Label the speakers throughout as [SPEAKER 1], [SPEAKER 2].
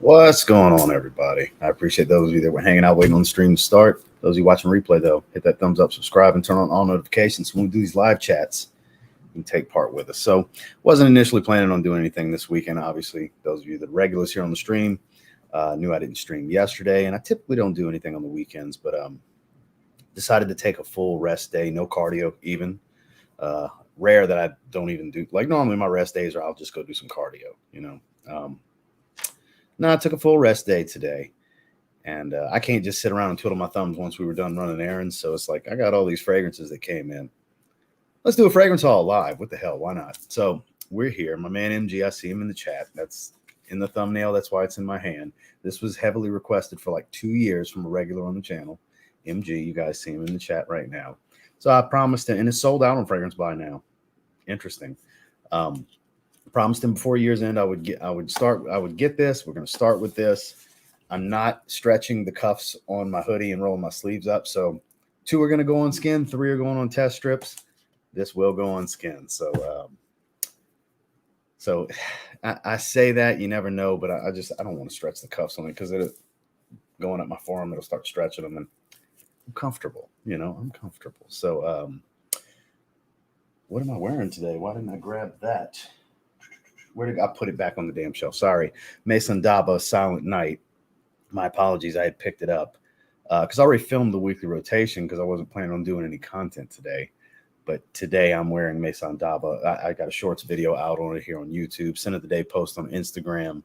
[SPEAKER 1] What's going on, everybody? I appreciate those of you that were hanging out waiting on the stream to start. Those of you watching replay, though, hit that thumbs up, subscribe, and turn on all notifications. When we do these live chats, you can take part with us. So, wasn't initially planning on doing anything this weekend. Obviously, those of you that are regulars here on the stream knew I didn't stream yesterday, and I typically don't do anything on the weekends, but decided to take a full rest day, no cardio even. Rare that I don't even do, like normally my rest days are I'll just go do some cardio, No, I took a full rest day today, and I can't just sit around and twiddle my thumbs once we were done running errands. So it's like I got all these fragrances that came in. Let's do a fragrance haul live. What the hell? Why not? So we're here. My man MG, I see him in the chat. That's in the thumbnail. That's why it's in my hand. This was heavily requested for like 2 years from a regular on the channel. MG, you guys see him in the chat right now. So I promised him, and it's sold out on Fragrance Buy now. Interesting. Promised him before year's end I would get this. We're going to start with this. I'm not stretching the cuffs on my hoodie and rolling my sleeves up. So 2 are going to go on skin, 3 are going on test strips. This will go on skin. So I say that, you never know, but I don't want to stretch the cuffs on it because it going up my forearm, it'll start stretching them, and I'm comfortable. I'm comfortable. So what am I wearing today? Why didn't I grab that? Where did I put it back on the damn shelf? Sorry. Maison Daba, Silent Night. My apologies. I had picked it up because I already filmed the weekly rotation because I wasn't planning on doing any content today. But today I'm wearing Maison Daba. I got a shorts video out on it here on YouTube. Scent of the Day post on Instagram.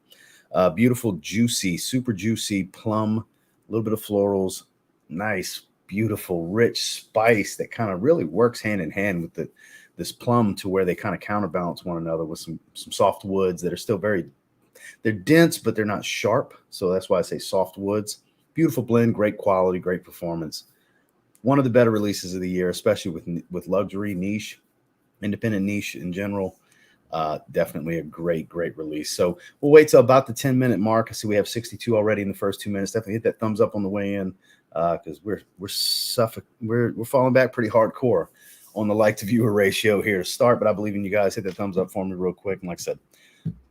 [SPEAKER 1] Beautiful, juicy, super juicy plum, a little bit of florals. Nice, beautiful, rich spice that kind of really works hand in hand with this plum to where they kind of counterbalance one another with some soft woods that are still they're dense, but they're not sharp. So that's why I say soft woods. Beautiful blend, great quality, great performance. One of the better releases of the year, especially with luxury niche, independent niche in general. Definitely a great release. So we'll wait till about the 10-minute mark. I see we have 62 already in the first 2 minutes. Definitely hit that thumbs up on the way in because we're falling back pretty hardcore on the like to viewer ratio here to start, but I believe in you guys. Hit that thumbs up for me real quick. And like I said,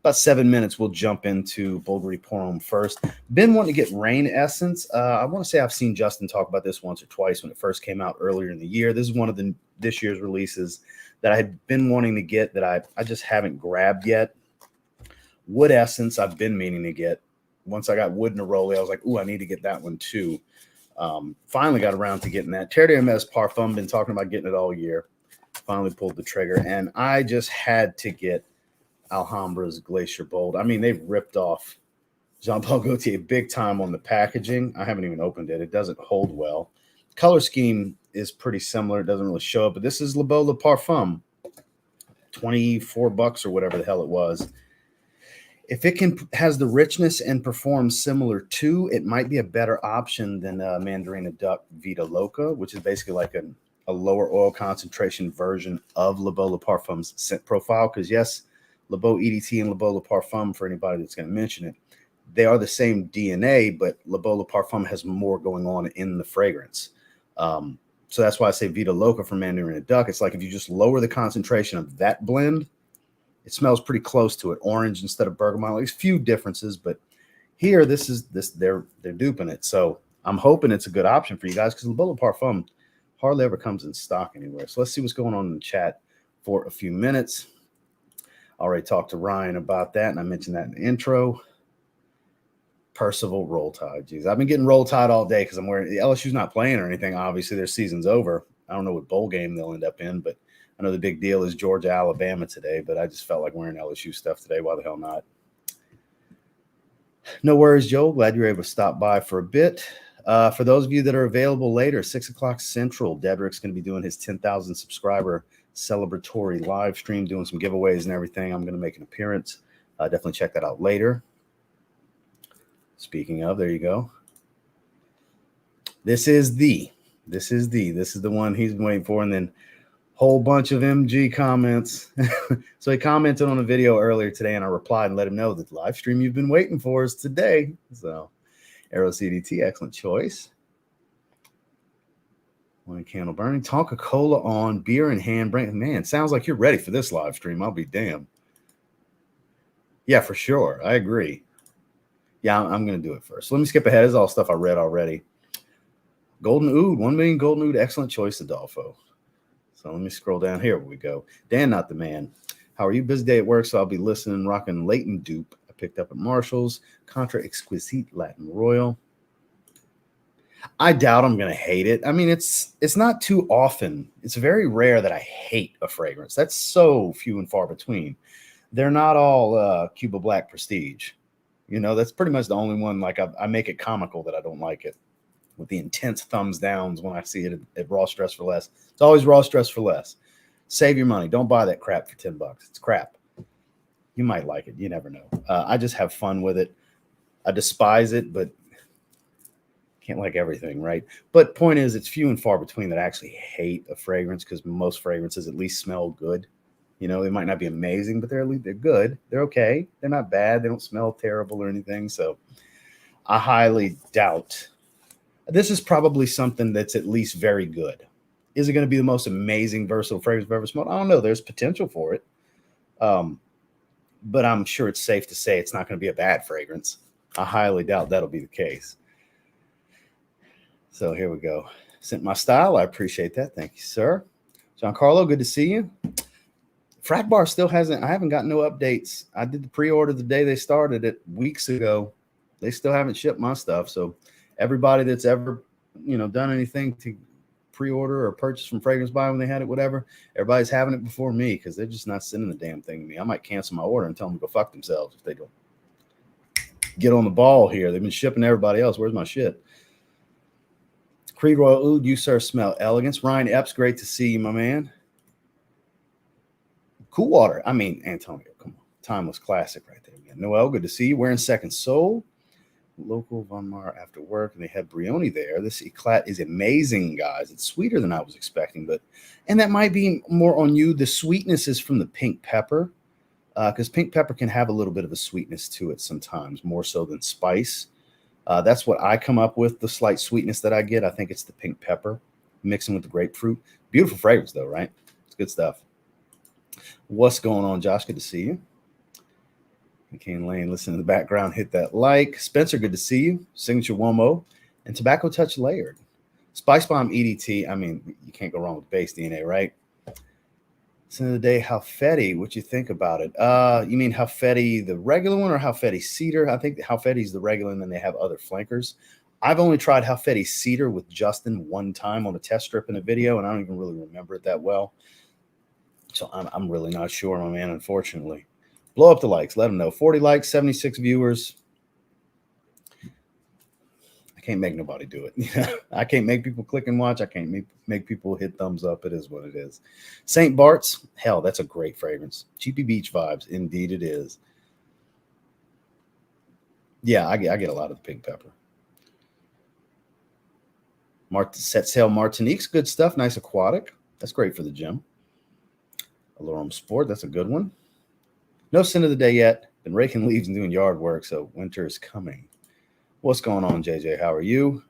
[SPEAKER 1] about 7 minutes, we'll jump into Bvlgari Pour Homme first. Been wanting to get Rain Essence. I want to say I've seen Justin talk about this once or twice when it first came out earlier in the year. This is one of this year's releases that I had been wanting to get that I just haven't grabbed yet. Wood Essence, I've been meaning to get. Once I got Wood Neroli, I was like, ooh, I need to get that one too. Finally got around to getting that. Terre Parfum, been talking about getting it all year. Finally pulled the trigger, and I just had to get Alhambra's Glacier Bold. I mean, they've ripped off Jean-Paul Gaultier big time on the packaging. I haven't even opened it. It doesn't hold well. Color scheme is pretty similar. It doesn't really show up, but this is Le Parfum, $24 or whatever the hell it was. If it has the richness and performs similar to, it might be a better option than Mandarina Duck Vita Loca, which is basically like a lower oil concentration version of Le Parfum's scent profile. Because yes, Le EDT and Le Parfum, for anybody that's going to mention it, they are the same DNA, but Le Parfum has more going on in the fragrance. So that's why I say Vita Loca for Mandarina Duck. It's like if you just lower the concentration of that blend, it smells pretty close to it. Orange instead of bergamot. There's a few differences, but here they're duping it. So I'm hoping it's a good option for you guys because Le Parfum hardly ever comes in stock anywhere. So let's see what's going on in the chat for a few minutes. I already talked to Ryan about that, and I mentioned that in the intro. Percival Roll Tide. Jeez, I've been getting Roll Tide all day because I'm wearing LSU's not playing or anything. Obviously, their season's over. I don't know what bowl game they'll end up in, but I know the big deal is Georgia, Alabama today, but I just felt like wearing LSU stuff today. Why the hell not? No worries, Joel. Glad you were able to stop by for a bit. For those of you that are available later, 6 o'clock Central, Dedrick's going to be doing his 10,000 subscriber celebratory live stream, doing some giveaways and everything. I'm going to make an appearance. Definitely check that out later. Speaking of, there you go. This is the one he's been waiting for, and then whole bunch of MG comments. So he commented on a video earlier today, and I replied and let him know that the live stream you've been waiting for is today. So Aero CDT, excellent choice. One candle burning, Tonka Cola on, beer in hand. Man, sounds like you're ready for this live stream. I'll be damned. Yeah, for sure. I agree. Yeah, I'm going to do it first. Let me skip ahead. This is all stuff I read already. Golden Oud, 1 million Golden Oud. Excellent choice, Adolfo. So let me scroll down. Here we go. Dan, not the man. How are you? Busy day at work, so I'll be listening, rocking Leighton dupe I picked up at Marshall's. Contra Exquisite Latin Royal. I doubt I'm going to hate it. I mean, it's not too often. It's very rare that I hate a fragrance. That's so few and far between. They're not all Cuba Black Prestige. You know, that's pretty much the only one. Like I make it comical that I don't like it, with the intense thumbs downs when I see it at Raw Stress for Less. It's always Raw Stress for Less. Save your money. Don't buy that crap for $10. It's crap. You might like it. You never know. I just have fun with it. I despise it, but can't like everything, right? But point is, it's few and far between that I actually hate a fragrance, because most fragrances at least smell good. You know, they might not be amazing, but they're good. They're okay. They're not bad. They don't smell terrible or anything. So I highly doubt. This is probably something that's at least very good. Is it going to be the most amazing, versatile fragrance I've ever smelled? I don't know. There's potential for it. But I'm sure it's safe to say it's not going to be a bad fragrance. I highly doubt that'll be the case. So here we go. Sent my style. I appreciate that. Thank you, sir. Giancarlo, good to see you. Frat Bar still hasn't, I haven't gotten no updates. I did the pre-order the day they started it weeks ago. They still haven't shipped my stuff. So everybody that's ever, done anything to pre-order or purchase from Fragrance Buy when they had it, whatever, everybody's having it before me, because they're just not sending the damn thing to me. I might cancel my order and tell them to go fuck themselves if they don't get on the ball here. They've been shipping to everybody else. Where's my shit? Creed Royal Oud, you, sir, smell elegance. Ryan Epps, great to see you, my man. Cool Water. I mean, Antonio, come on. Timeless classic right there. Noel, good to see you. Wearing Second Soul. Local Von Mar after work, and they had Brioni there. This Eclat is amazing, guys. It's sweeter than I was expecting, and that might be more on you. The sweetness is from the pink pepper, because pink pepper can have a little bit of a sweetness to it sometimes, more so than spice. That's what I come up with, the slight sweetness that I get. I think it's the pink pepper mixing with the grapefruit. Beautiful fragrance, though, right? It's good stuff. What's going on, Josh? Good to see you. McCain Lane, listen in the background, hit that like. Spencer, good to see you. Signature Womo and Tobacco Touch Layered. Spice Bomb EDT. I mean, you can't go wrong with base DNA, right? End of the day, Halfetti, what you think about it? You mean Halfetti, the regular one, or Halfetti Cedar? I think Halfetti's the regular, and then they have other flankers. I've only tried Halfetti Cedar with Justin one time on a test strip in a video, and I don't even really remember it that well. So I'm really not sure, my man, unfortunately. Blow up the likes. Let them know. 40 likes, 76 viewers. I can't make nobody do it. I can't make people click and watch. I can't make people hit thumbs up. It is what it is. St. Bart's. Hell, that's a great fragrance. Cheapy Beach vibes. Indeed it is. Yeah, I get a lot of the pink pepper. Set Sail Martinique's good stuff. Nice aquatic. That's great for the gym. Alorum Sport. That's a good one. No sin of the day yet. Been raking leaves and doing yard work, so winter is coming. What's going on, JJ? How are you?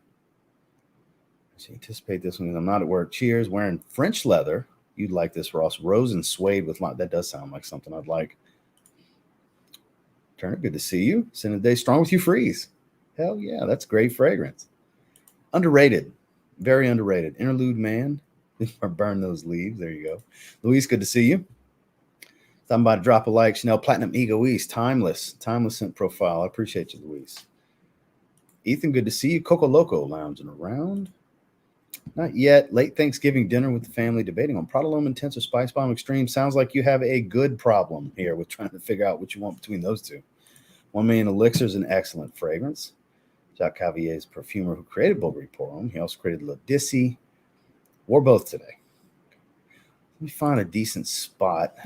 [SPEAKER 1] I anticipate this one. I'm not at work. Cheers. Wearing French leather. You'd like this, Ross. Rose and suede with lime. That does sound like something I'd like. Turner, good to see you. Sin of the day. Strong with you, Freeze. Hell yeah, that's great fragrance. Underrated. Very underrated. Interlude Man. Or burn those leaves. There you go. Luis, good to see you. Somebody drop a like. Chanel Platinum Egoist. Timeless scent profile. I appreciate you, Luis. Ethan, good to see you. Coco Loco lounging around. Not yet. Late Thanksgiving dinner with the family, debating on Prodolome Intense or Spice Bomb Extreme. Sounds like you have a good problem here with trying to figure out what you want between those two. 1 Million Elixir is an excellent fragrance. Jacques Cavier's perfumer who created Bvlgari Pour Homme. He also created L'Odyssey. Wore both today. Let me find a decent spot.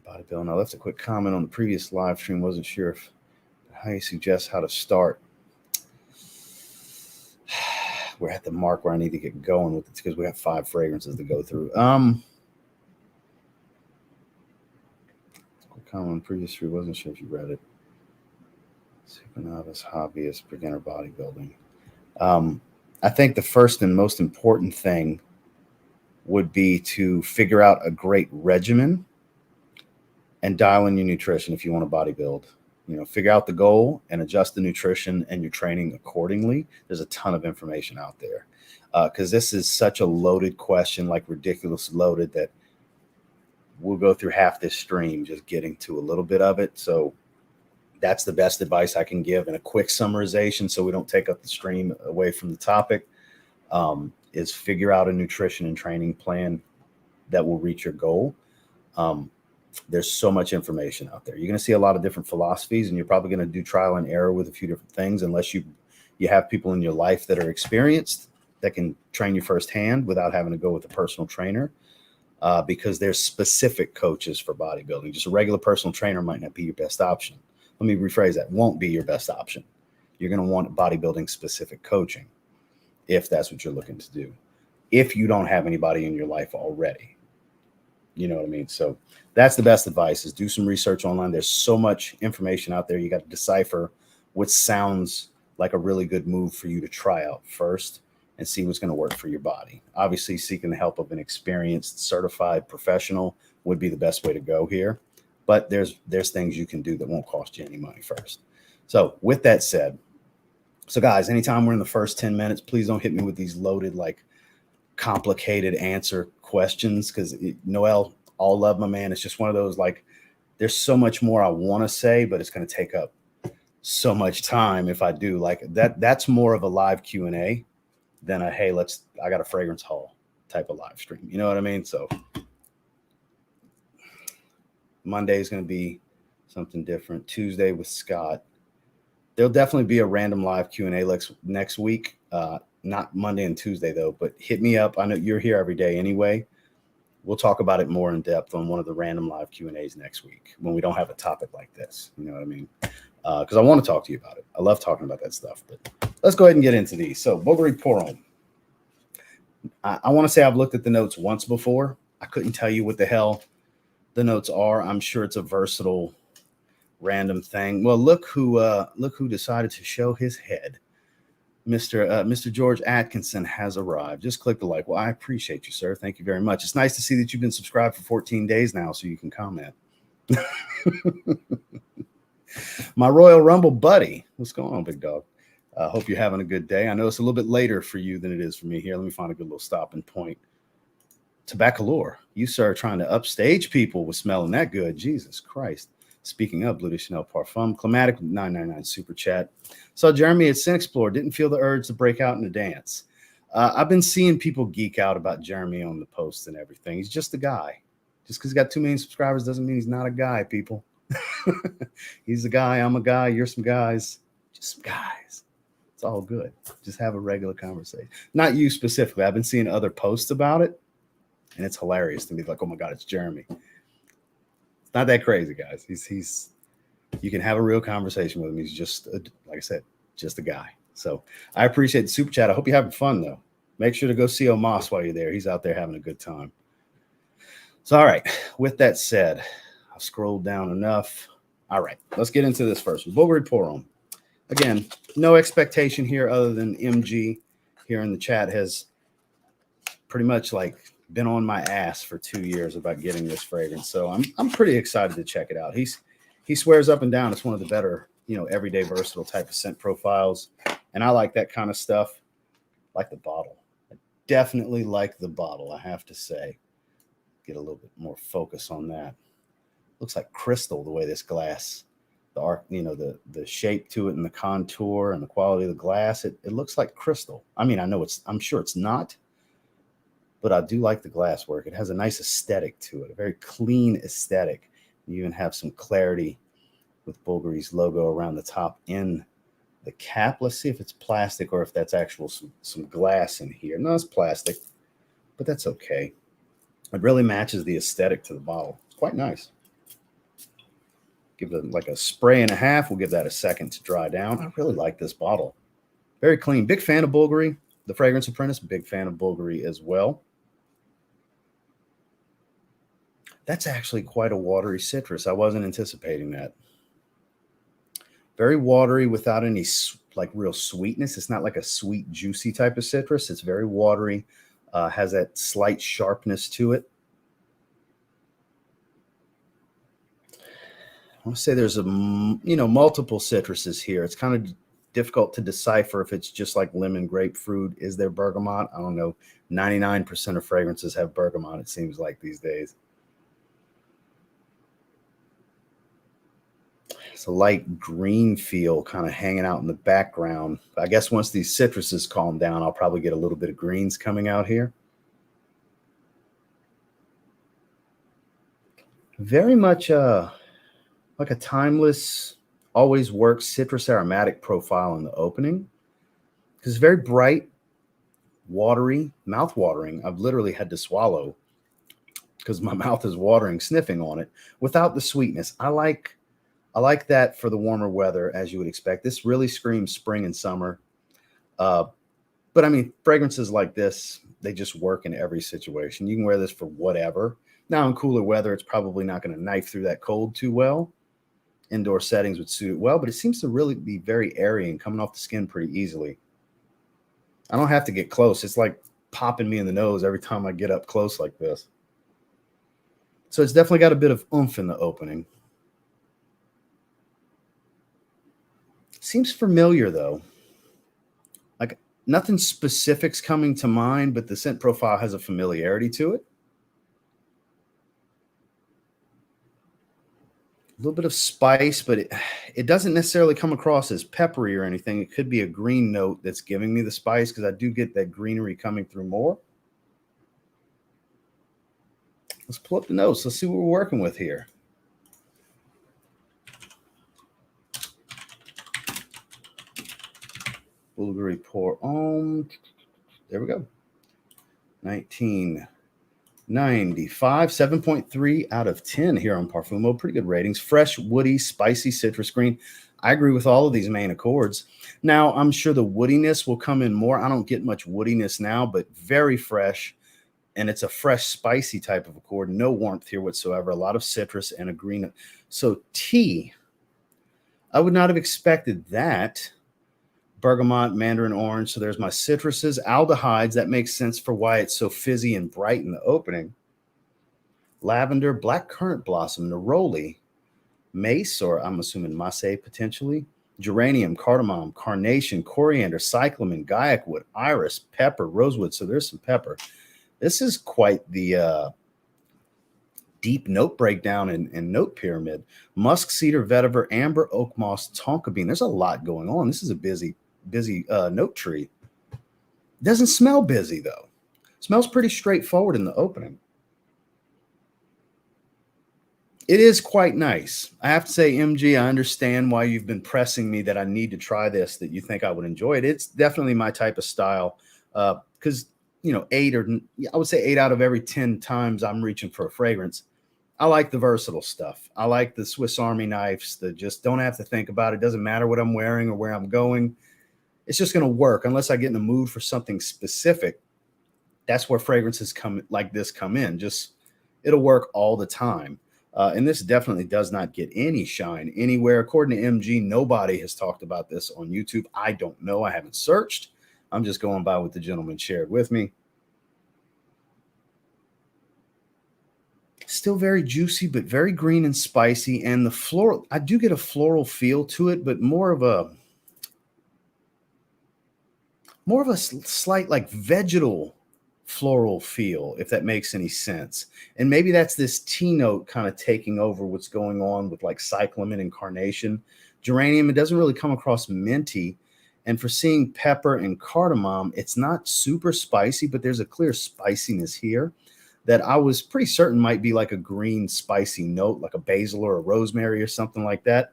[SPEAKER 1] Body building. I left a quick comment on the previous live stream. Wasn't sure if how you suggest how to start. We're at the mark where I need to get going with it because we got 5 fragrances to go through. Quick comment on the previous stream. Wasn't sure if you read it. Super novice, hobbyist, beginner bodybuilding. I think the first and most important thing would be to figure out a great regimen and dial in your nutrition if you want to bodybuild. figure out the goal and adjust the nutrition and your training accordingly. There's a ton of information out there because this is such a loaded question, like ridiculous loaded, that we'll go through half this stream just getting to a little bit of it. So that's the best advice I can give in a quick summarization so we don't take up the stream away from the topic, is figure out a nutrition and training plan that will reach your goal. There's so much information out there. You're going to see a lot of different philosophies, and you're probably going to do trial and error with a few different things unless you have people in your life that are experienced that can train you firsthand without having to go with a personal trainer, because there's specific coaches for bodybuilding. Just a regular personal trainer might not be your best option. Let me rephrase that. Won't be your best option. You're going to want bodybuilding specific coaching if that's what you're looking to do, if you don't have anybody in your life already. You know what I mean? So that's the best advice, is do some research online. There's so much information out there. You got to decipher what sounds like a really good move for you to try out first and see what's going to work for your body. Obviously, seeking the help of an experienced, certified professional would be the best way to go here. But there's things you can do that won't cost you any money first. So with that said, so guys, anytime we're in the first 10 minutes, please don't hit me with these loaded, like complicated answer questions, because Noel, all love, my man. It's just one of those, like, there's so much more I want to say, but it's going to take up so much time if I do like that. That's more of a live Q&A than a, hey, I got a fragrance haul type of live stream. You know what I mean? So Monday is going to be something different. Tuesday with Scott. There'll definitely be a random live Q&A next week. Not Monday and Tuesday, though, but hit me up. I know you're here every day anyway. We'll talk about it more in depth on one of the random live Q&As next week when we don't have a topic like this. You know what I mean? Because I want to talk to you about it. I love talking about that stuff. But let's go ahead and get into these. So Bvlgari Pour Homme. I want to say I've looked at the notes once before. I couldn't tell you what the hell the notes are. I'm sure it's a versatile random thing. Well, look who decided to show his head. Mr. George Atkinson has arrived. Just click the like. Well, I appreciate you, sir. Thank you very much. It's nice to see that you've been subscribed for 14 days now, so you can comment. My Royal Rumble buddy. What's going on, big dog? Hope you're having a good day. I know it's a little bit later for you than it is for me here. Let me find a good little stopping point. Tobaccolore. You, sir, trying to upstage people with smelling that good. Jesus Christ. Speaking of Blue de Chanel Parfum, Climatic 999 super chat. Saw Jeremy at Sin Explore. Didn't feel the urge to break out in a dance. I've been seeing people geek out about Jeremy on the posts and everything. He's just a guy. Just because he's got 2 million subscribers doesn't mean he's not a guy, people. He's a guy. I'm a guy. You're some guys. Just some guys. It's all good. Just have a regular conversation. Not you specifically. I've been seeing other posts about it, and it's hilarious to me. Like, oh my God, it's Jeremy. It's not that crazy, guys. He's you can have a real conversation with him. He's just, like I said, just a guy. So I appreciate the super chat. I hope you're having fun, though. Make sure to go see Omos while you're there. He's out there having a good time. So, all right. With that said, I've scrolled down enough. All right. Let's get into this first. Bvlgari Pour Homme. Again, no expectation here other than MG here in the chat has pretty much like been on my ass for 2 years about getting this fragrance. So I'm pretty excited to check it out. He swears up and down it's one of the better, everyday versatile type of scent profiles. And I like that kind of stuff. Like the bottle. I definitely like the bottle, I have to say. Get a little bit more focus on that. Looks like crystal the way this glass, the shape to it and the contour and the quality of the glass. It looks like crystal. I mean, I'm sure it's not, but I do like the glass work. It has a nice aesthetic to it, a very clean aesthetic. You even have some clarity with Bvlgari's logo around the top in the cap. Let's see if it's plastic or if that's actual some glass in here. No, it's plastic, but that's okay. It really matches the aesthetic to the bottle. It's quite nice. Give it like a spray and a half. We'll give that a second to dry down. I really like this bottle. Very clean. Big fan of Bvlgari. The Fragrance Apprentice, big fan of Bvlgari as well. That's actually quite a watery citrus. I wasn't anticipating that. Very watery without any like real sweetness. It's not like a sweet, juicy type of citrus. It's very watery. Has that slight sharpness to it. want to say there's multiple citruses here. It's kind of difficult to decipher if it's just like lemon, grapefruit. Is there bergamot? I don't know. 99% of fragrances have bergamot, it seems like these days. It's a light green feel kind of hanging out in the background. I guess once these citruses calm down, I'll probably get a little bit of greens coming out here. Very much like a timeless, always works citrus aromatic profile in the opening. Because it's very bright, watery, mouth watering. I've literally had to swallow because my mouth is watering sniffing on it without the sweetness. I like that for the warmer weather, as you would expect. This really screams spring and summer. But I mean, fragrances like this, they just work in every situation. You can wear this for whatever. Now, in cooler weather, it's probably not going to knife through that cold too well. Indoor settings would suit it well, but it seems to really be very airy and coming off the skin pretty easily. I don't have to get close. It's like popping me in the nose every time I get up close like this. So it's definitely got a bit of oomph in the opening. Seems familiar, though. Like nothing specific's coming to mind, but the scent profile has a familiarity to it. A little bit of spice, but it doesn't necessarily come across as peppery or anything. It could be a green note that's giving me the spice because I do get that greenery coming through more. Let's pull up the notes. Let's see what we're working with here. Bvlgari pour Homme. There we go. 1995, 7.3 out of 10 here on Parfum. Pretty good ratings. Fresh, woody, spicy citrus green. I agree with all of these main accords. Now, I'm sure the woodiness will come in more. I don't get much woodiness now, but very fresh. And it's a fresh, spicy type of accord. No warmth here whatsoever. A lot of citrus and a green. So tea, I would not have expected that. Bergamot, mandarin orange. So there's my citruses, aldehydes. That makes sense for why it's so fizzy and bright in the opening. Lavender, black currant blossom, neroli, mace, or I'm assuming mace potentially, geranium, cardamom, carnation, coriander, cyclamen, gaiac wood, iris, pepper, rosewood. So there's some pepper. This is quite the deep note breakdown and note pyramid. Musk, cedar, vetiver, amber, oak moss, tonka bean. There's a lot going on. This is a busy note tree. Doesn't smell busy, though. Smells pretty straightforward in the opening. It is quite nice. I have to say, MG, I understand why you've been pressing me that I need to try this, that you think I would enjoy it. It's definitely my type of style because, I would say 8 out of every 10 times I'm reaching for a fragrance, I like the versatile stuff. I like the Swiss Army knives that just don't have to think about it. Doesn't matter what I'm wearing or where I'm going. It's just going to work unless I get in the mood for something specific. That's where fragrances come in. Just it'll work all the time. And this definitely does not get any shine anywhere. According to MG, nobody has talked about this on YouTube. I don't know. I haven't searched. I'm just going by what the gentleman shared with me. Still very juicy, but very green and spicy. And the floral, I do get a floral feel to it, but more of a slight like vegetal floral feel, if that makes any sense. And maybe that's this tea note kind of taking over what's going on with like cyclamen and carnation. Geranium, it doesn't really come across minty. And for seeing pepper and cardamom, it's not super spicy, but there's a clear spiciness here that I was pretty certain might be like a green spicy note, like a basil or a rosemary or something like that.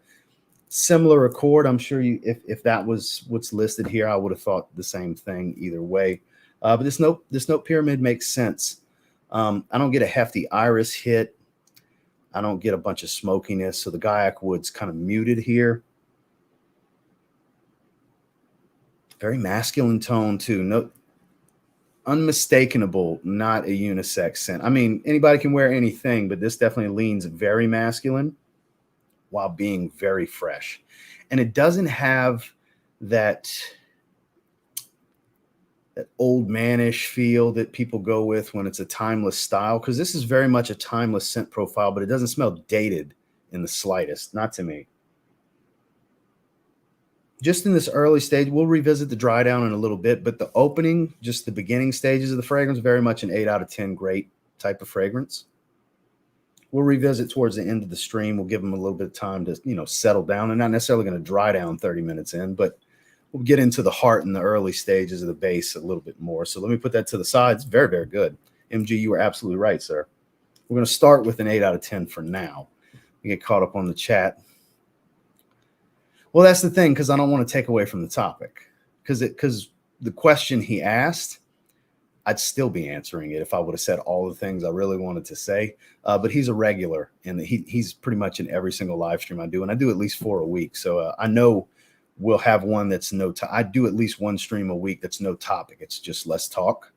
[SPEAKER 1] Similar accord. I'm sure if that was what's listed here, I would have thought the same thing either way. But this note pyramid makes sense. I don't get a hefty iris hit. I don't get a bunch of smokiness. So the gaiac wood's kind of muted here. Very masculine tone too. No, unmistakable, not a unisex scent. I mean, anybody can wear anything, but this definitely leans very masculine while being very fresh. And it doesn't have that old manish feel that people go with when it's a timeless style, because this is very much a timeless scent profile, but it doesn't smell dated in the slightest, not to me. Just in this early stage, we'll revisit the dry down in a little bit, but the opening, just the beginning stages of the fragrance, very much an 8 out of 10 great type of fragrance. We'll revisit towards the end of the stream. We'll give them a little bit of time to, settle down. And not necessarily going to dry down 30 minutes in, but we'll get into the heart and the early stages of the base a little bit more. So let me put that to the side. It's very, very good. MG, you were absolutely right, sir. We're going to start with an 8 out of 10 for now. You get caught up on the chat. Well, that's the thing, because I don't want to take away from the topic. Because the question he asked, I'd still be answering it if I would have said all the things I really wanted to say. But he's a regular, and he's pretty much in every single live stream I do, and I do at least 4 a week. So I know we'll have one that's I do at least one stream a week that's no topic. It's just let's talk.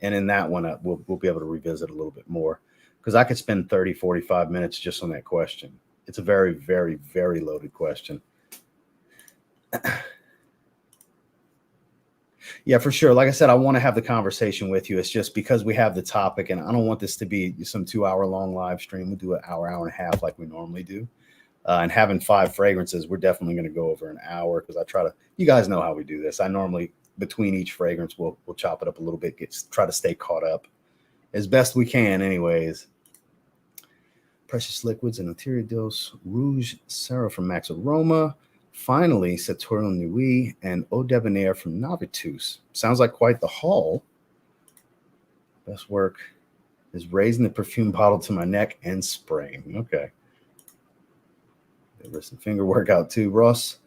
[SPEAKER 1] And in that one, we'll be able to revisit a little bit more, because I could spend 30, 45 minutes just on that question. It's a very, very, very loaded question. Yeah, for sure. Like I said, I want to have the conversation with you. It's just because we have the topic, and I don't want this to be some 2-hour long live stream. We'll do an hour, hour and a half like we normally do. And having 5 fragrances, we're definitely going to go over an hour, because you guys know how we do this. I normally, between each fragrance, we'll chop it up a little bit, try to stay caught up as best we can anyways. Precious Liquids and Interior Dose Rouge Sarah from Max Aroma. Finally, Saturne Nuit and Eau Debonair from Navitus. Sounds like quite the haul. Best work is raising the perfume bottle to my neck and spraying. Okay. There's some finger workout too. Ross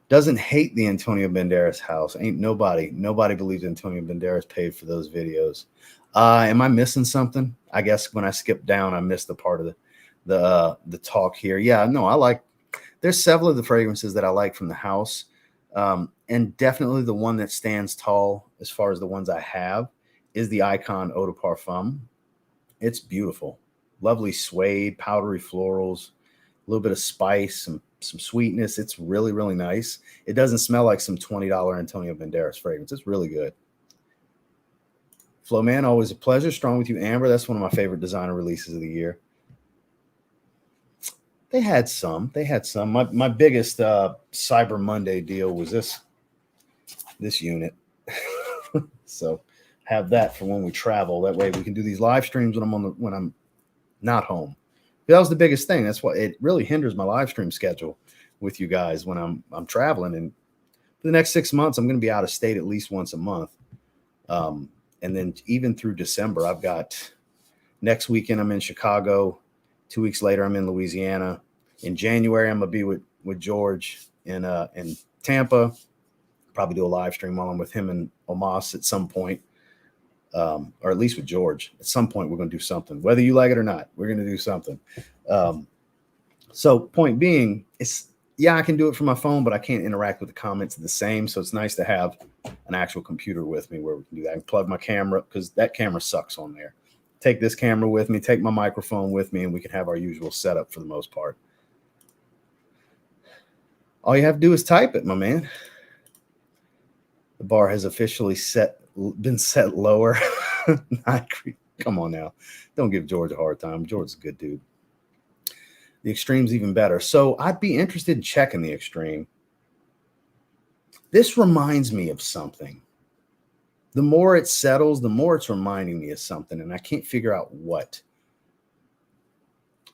[SPEAKER 1] doesn't hate the Antonio Banderas house. Ain't nobody believes Antonio Banderas paid for those videos. Am I missing something? I guess when I skipped down, I missed the part of the talk here. Yeah, no, there's several of the fragrances that I like from the house. And definitely the one that stands tall as far as the ones I have is the Icon Eau de Parfum. It's beautiful. Lovely suede, powdery florals, a little bit of spice, some sweetness. It's really, really nice. It doesn't smell like some $20 Antonio Banderas fragrance. It's really good. Flo Man, always a pleasure. Strong with you, Amber. That's one of my favorite designer releases of the year. They had some. My biggest Cyber Monday deal was this unit. So have that for when we travel. That way we can do these live streams when I'm not home. That was the biggest thing. That's why it really hinders my live stream schedule with you guys when I'm traveling. And for the next 6 months, I'm going to be out of state at least once a month. And then even through December, I've got next weekend I'm in Chicago. 2 weeks later, I'm in Louisiana. In January, I'm gonna be with George in Tampa. Probably do a live stream while I'm with him and Omas at some point, or at least with George. At some point, we're gonna do something. Whether you like it or not, we're gonna do something. So point being, I can do it from my phone, but I can't interact with the comments the same. So it's nice to have an actual computer with me where we can do that. I can plug my camera, because that camera sucks on there. Take this camera with me, take my microphone with me, and we can have our usual setup for the most part. All you have to do is type it, my man. The bar has officially been set lower. Come on now. Don't give George a hard time. George's a good dude. The Extreme's even better. So I'd be interested in checking the Extreme. This reminds me of something. The more it settles, the more it's reminding me of something, and I can't figure out what.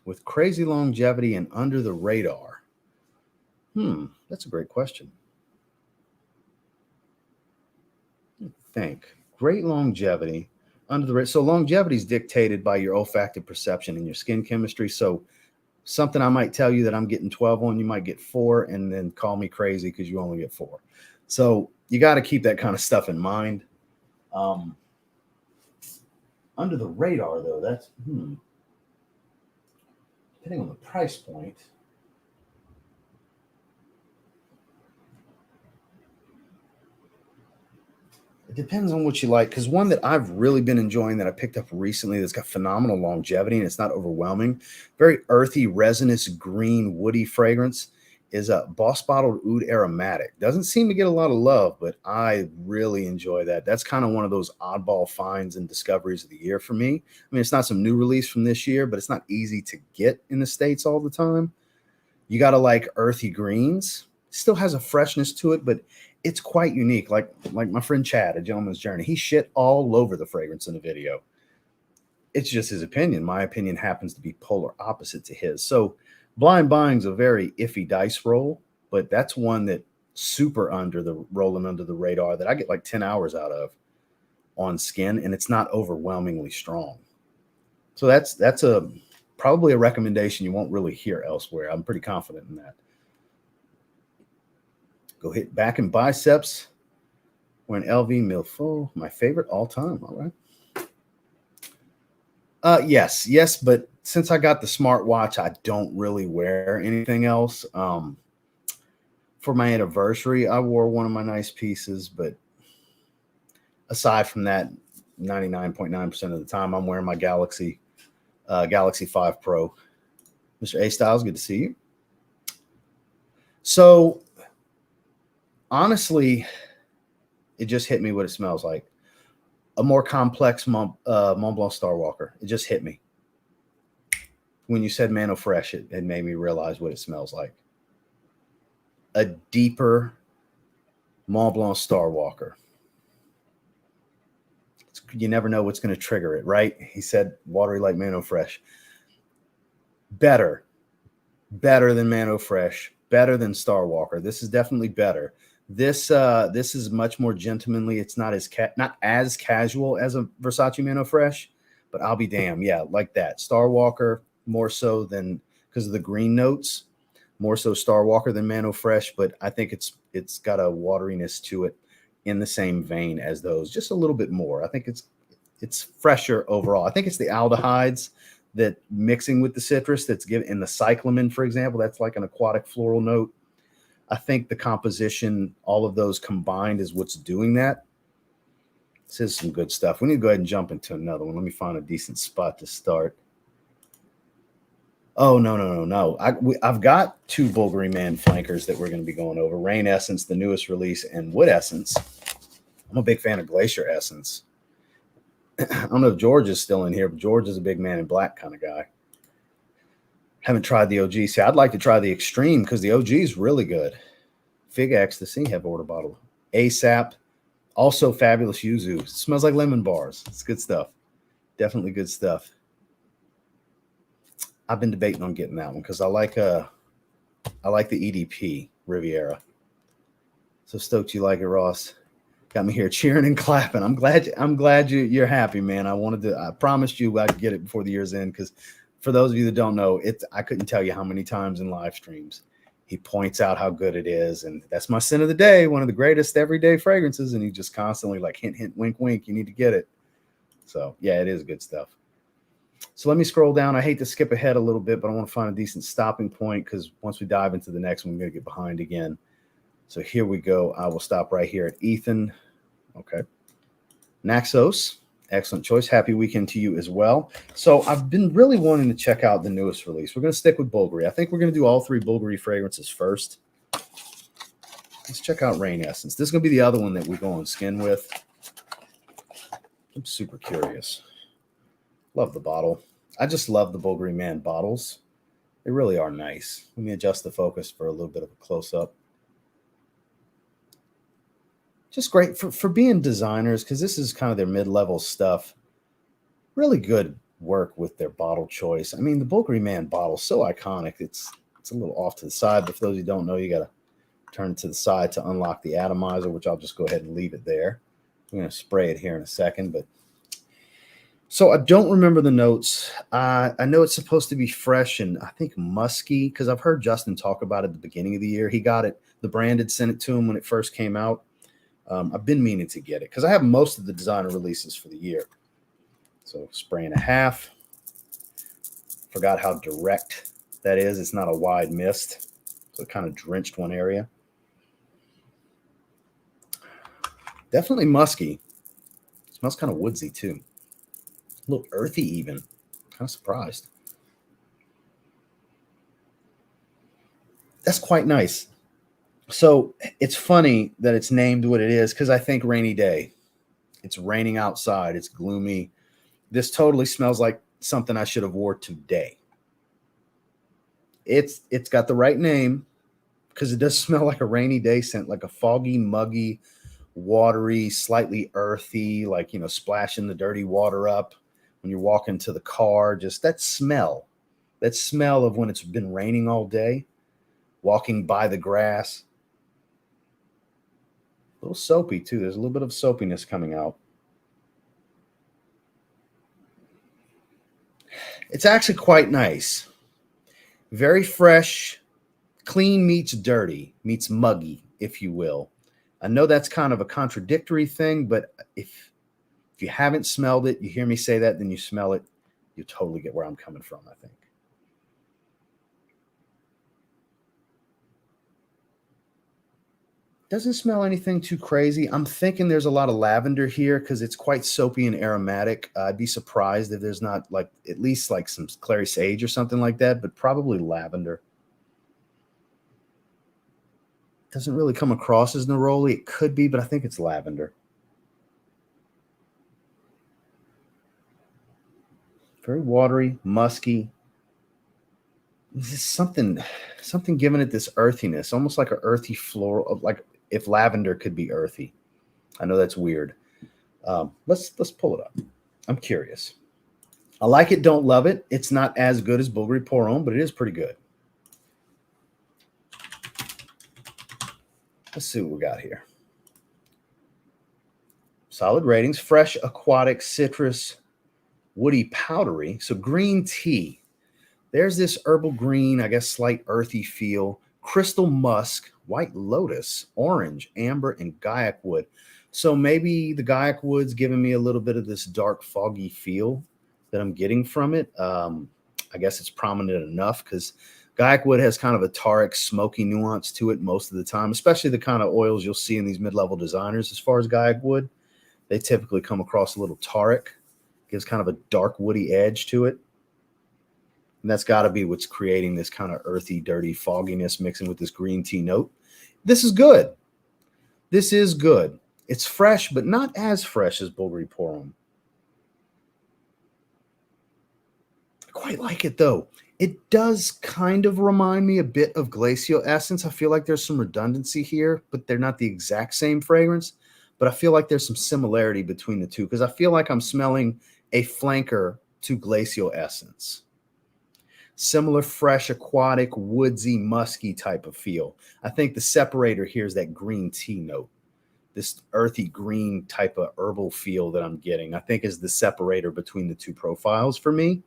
[SPEAKER 1] With crazy longevity and under the radar. That's a great question. Think. Great longevity under the radar. So longevity is dictated by your olfactive perception and your skin chemistry. So something I might tell you that I'm getting 12 on, you might get 4, and then call me crazy because you only get 4. So you got to keep that kind of stuff in mind. Under the radar, though, that's depending on the price point. It depends on what you like, because one that I've really been enjoying that I picked up recently that's got phenomenal longevity and it's not overwhelming, very earthy, resinous, green, woody fragrance is a Boss Bottled Oud Aromatic. Doesn't seem to get a lot of love, but I really enjoy that. That's kind of one of those oddball finds and discoveries of the year for me. I mean, it's not some new release from this year, but it's not easy to get in the States all the time. You got to like earthy greens. Still has a freshness to it, but it's quite unique. Like my friend Chad, A Gentleman's Journey, he shit all over the fragrance in the video. It's just his opinion. My opinion happens to be polar opposite to his. So blind buying's a very iffy dice roll, but that's one that super rolling under the radar that I get like 10 hours out of on skin, and it's not overwhelmingly strong. So that's probably a recommendation you won't really hear elsewhere. I'm pretty confident in that. Go hit back and biceps. We're an LV Milfo, my favorite all time. All right. Yes, but since I got the smartwatch, I don't really wear anything else. For my anniversary, I wore one of my nice pieces, but aside from that, 99.9% of the time, I'm wearing my Galaxy 5 Pro. Mr. A Styles, good to see you. So honestly, it just hit me what it smells like. A more complex Mont Blanc Starwalker. It just hit me. When you said Mano Fresh, it made me realize what it smells like. A deeper Mont Blanc Starwalker. You never know what's going to trigger it, right? He said watery like Mano Fresh. Better than Mano Fresh. Better than Starwalker. This is definitely better. This is much more gentlemanly. It's not as casual as a Versace Mano Fresh, but I'll be damned. Yeah, like that. Starwalker more so than, because of the green notes, more so Starwalker than Mano Fresh, but I think it's got a wateriness to it in the same vein as those, just a little bit more. I think it's fresher overall. I think it's the aldehydes that mixing with the citrus that's given in the cyclamen, for example, that's like an aquatic floral note. I think the composition, all of those combined is what's doing that. This is some good stuff. We need to go ahead and jump into another one. Let me find a decent spot to start. Oh, no. I've got two Bvlgari Man flankers that we're going to be going over. Rain Essence, the newest release, and Wood Essence. I'm a big fan of Glacier Essence. I don't know if George is still in here, but George is a big Man in Black kind of guy. Haven't tried the OG. See, I'd like to try the Extreme because the OG is really good. Fig Ecstasy, have order bottle. ASAP, also fabulous Yuzu. Smells like lemon bars. It's good stuff. Definitely good stuff. I've been debating on getting that one because I like the EDP Riviera. So stoked you like it, Ross. Got me here cheering and clapping. I'm glad you're happy, man. I promised you I'd get it before the year's end, because for those of you that don't know, I couldn't tell you how many times in live streams he points out how good it is, and that's my sin of the day, one of the greatest everyday fragrances, and he just constantly like hint, hint, wink, wink, you need to get it. So yeah, it is good stuff. So let me scroll down. I hate to skip ahead a little bit, but I want to find a decent stopping point, because once we dive into the next one, we're going to get behind again. So here we go. I will stop right here at Ethan. Okay. Naxos. Excellent choice. Happy weekend to you as well. So I've been really wanting to check out the newest release. We're going to stick with Bvlgari. I think we're going to do all three Bvlgari fragrances first. Let's check out Rain Essence. This is going to be the other one that we go on skin with. I'm super curious. Love the bottle. I just love the Bvlgari Man bottles. They really are nice. Let me adjust the focus for a little bit of a close-up. Just great for being designers, because this is kind of their mid-level stuff. Really good work with their bottle choice. I mean, the Bvlgari Man bottle is so iconic. It's a little off to the side, but for those who don't know, you got to turn it to the side to unlock the atomizer, which I'll just go ahead and leave it there. I'm going to spray it here in a second, but so I don't remember the notes. I know it's supposed to be fresh and I think musky, because I've heard Justin talk about it at the beginning of the year. He got it. The brand had sent it to him when it first came out. I've been meaning to get it because I have most of the designer releases for the year. So spray and a half. Forgot how direct that is. It's not a wide mist. So it kind of drenched one area. Definitely musky. Smells kind of woodsy too. A little earthy even. Kind of surprised. That's quite nice. So it's funny that it's named what it is, because I think rainy day. It's raining outside. It's gloomy. This totally smells like something I should have wore today. It's got the right name because it does smell like a rainy day scent, like a foggy, muggy, watery, slightly earthy, like, splashing the dirty water up when you're walking to the car. Just that smell of when it's been raining all day, walking by the grass. A little soapy too. There's a little bit of soapiness coming out. It's actually quite nice. Very fresh, clean meets dirty, meets muggy, if you will. I know that's kind of a contradictory thing, but if you haven't smelled it, you hear me say that, then you smell it, you totally get where I'm coming from, I think. Doesn't smell anything too crazy. I'm thinking there's a lot of lavender here because it's quite soapy and aromatic. I'd be surprised if there's not like at least like some clary sage or something like that, but probably lavender. Doesn't really come across as neroli. It could be, but I think it's lavender. Very watery, musky. This is something giving it this earthiness, almost like an earthy floral, like if lavender could be earthy. I know that's weird. Let's pull it up. I'm curious. I like it, don't love it. It's not as good as Bvlgari Pour Homme, but it is pretty good. Let's see what we got here. Solid ratings: fresh, aquatic, citrus, woody, powdery. So green tea. There's this herbal green, I guess slight earthy feel. Crystal musk, white lotus, orange, amber, and gaiac wood. So maybe the gaiac wood's giving me a little bit of this dark, foggy feel that I'm getting from it. I guess it's prominent enough because gaiac wood has kind of a taric, smoky nuance to it most of the time, especially the kind of oils you'll see in these mid-level designers. As far as gaiac wood, they typically come across a little taric. Gives kind of a dark, woody edge to it. And that's got to be what's creating this kind of earthy, dirty fogginess mixing with this green tea note. This is good. This is good. It's fresh, but not as fresh as Bvlgari Pour Homme. I quite like it, though. It does kind of remind me a bit of Glacier Essence. I feel like there's some redundancy here, but they're not the exact same fragrance. But I feel like there's some similarity between the two because I feel like I'm smelling a flanker to Glacier Essence. Similar, fresh, aquatic, woodsy, musky type of feel. I think the separator here is that green tea note. This earthy green type of herbal feel that I'm getting, I think is the separator between the two profiles for me.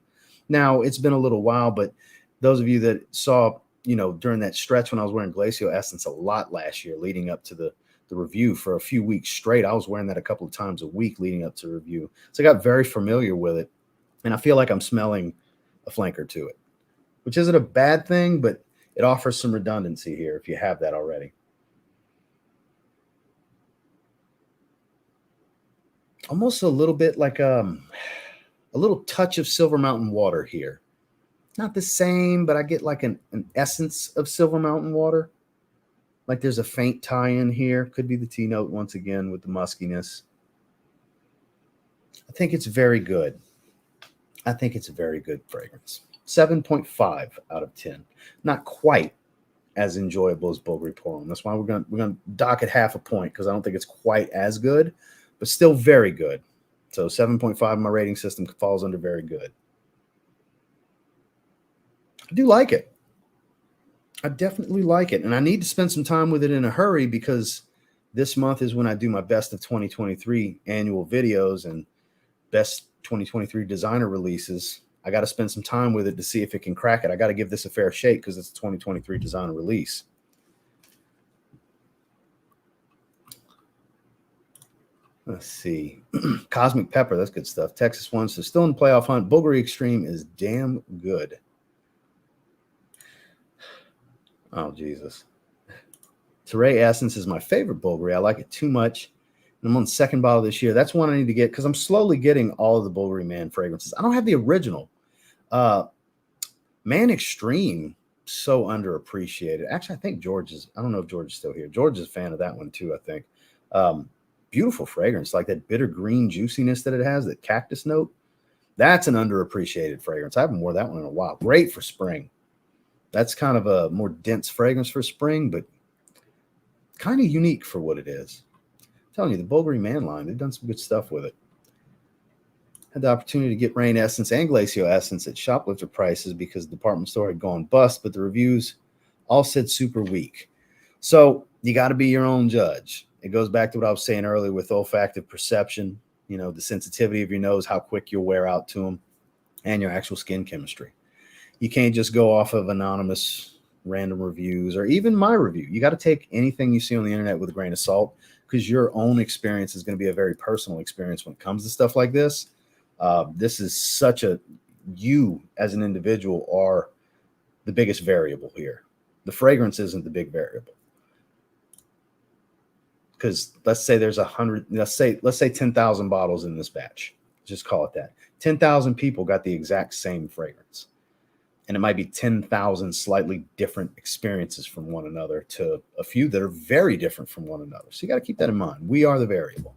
[SPEAKER 1] Now, it's been a little while, but those of you that saw, during that stretch when I was wearing Glacier Essence a lot last year, leading up to the review for a few weeks straight, I was wearing that a couple of times a week leading up to review. So I got very familiar with it. And I feel like I'm smelling a flanker to it, which isn't a bad thing, but it offers some redundancy here if you have that already. Almost a little bit like a little touch of Silver Mountain water here. Not the same, but I get like an essence of Silver Mountain water. Like there's a faint tie-in here. Could be the tea note once again with the muskiness. I think it's very good. I think it's a very good fragrance. 7.5 out of 10. Not quite as enjoyable as Bvlgari Pour Homme. That's why we're gonna dock it half a point because I don't think it's quite as good, but still very good. So 7.5 in my rating system falls under very good. I do like it. I definitely like it. And I need to spend some time with it in a hurry because this month is when I do my best of 2023 annual videos and best 2023 designer releases. I got to spend some time with it to see if it can crack it. I got to give this a fair shake because it's a 2023 designer release. Let's see. Cosmic Pepper. That's good stuff. Texas one. So still in the playoff hunt. Bvlgari Extreme is damn good. Oh, Jesus. Terre Essence is my favorite Bvlgari. I like it too much. And I'm on the second bottle this year. That's one I need to get because I'm slowly getting all of the Bvlgari Man fragrances. I don't have the original. Man Extreme, so underappreciated. Actually, I think I don't know if George is still here. George is a fan of that one too, I think. Beautiful fragrance, like that bitter green juiciness that it has, that cactus note. That's an underappreciated fragrance. I haven't worn that one in a while. Great for spring. That's kind of a more dense fragrance for spring, but kind of unique for what it is. I'm telling you, the Bvlgari man line, they've done some good stuff with it. Had the opportunity to get Rain Essence and Glacier Essence at shoplifter prices because the department store had gone bust, but the reviews all said super weak. So you got to be your own judge. It goes back to what I was saying earlier with olfactive perception, you know, the sensitivity of your nose, how quick you'll wear out to them, and your actual skin chemistry. You can't just go off of anonymous random reviews or even my review. You got to take anything you see on the internet with a grain of salt because your own experience is going to be a very personal experience when it comes to stuff like this. This is such a, you as an individual are the biggest variable here. The fragrance isn't the big variable. Because let's say there's 100, let's say 10,000 bottles in this batch. Just call it that. 10,000 people got the exact same fragrance. And it might be 10,000 slightly different experiences from one another to a few that are very different from one another. So you got to keep that in mind. We are the variable.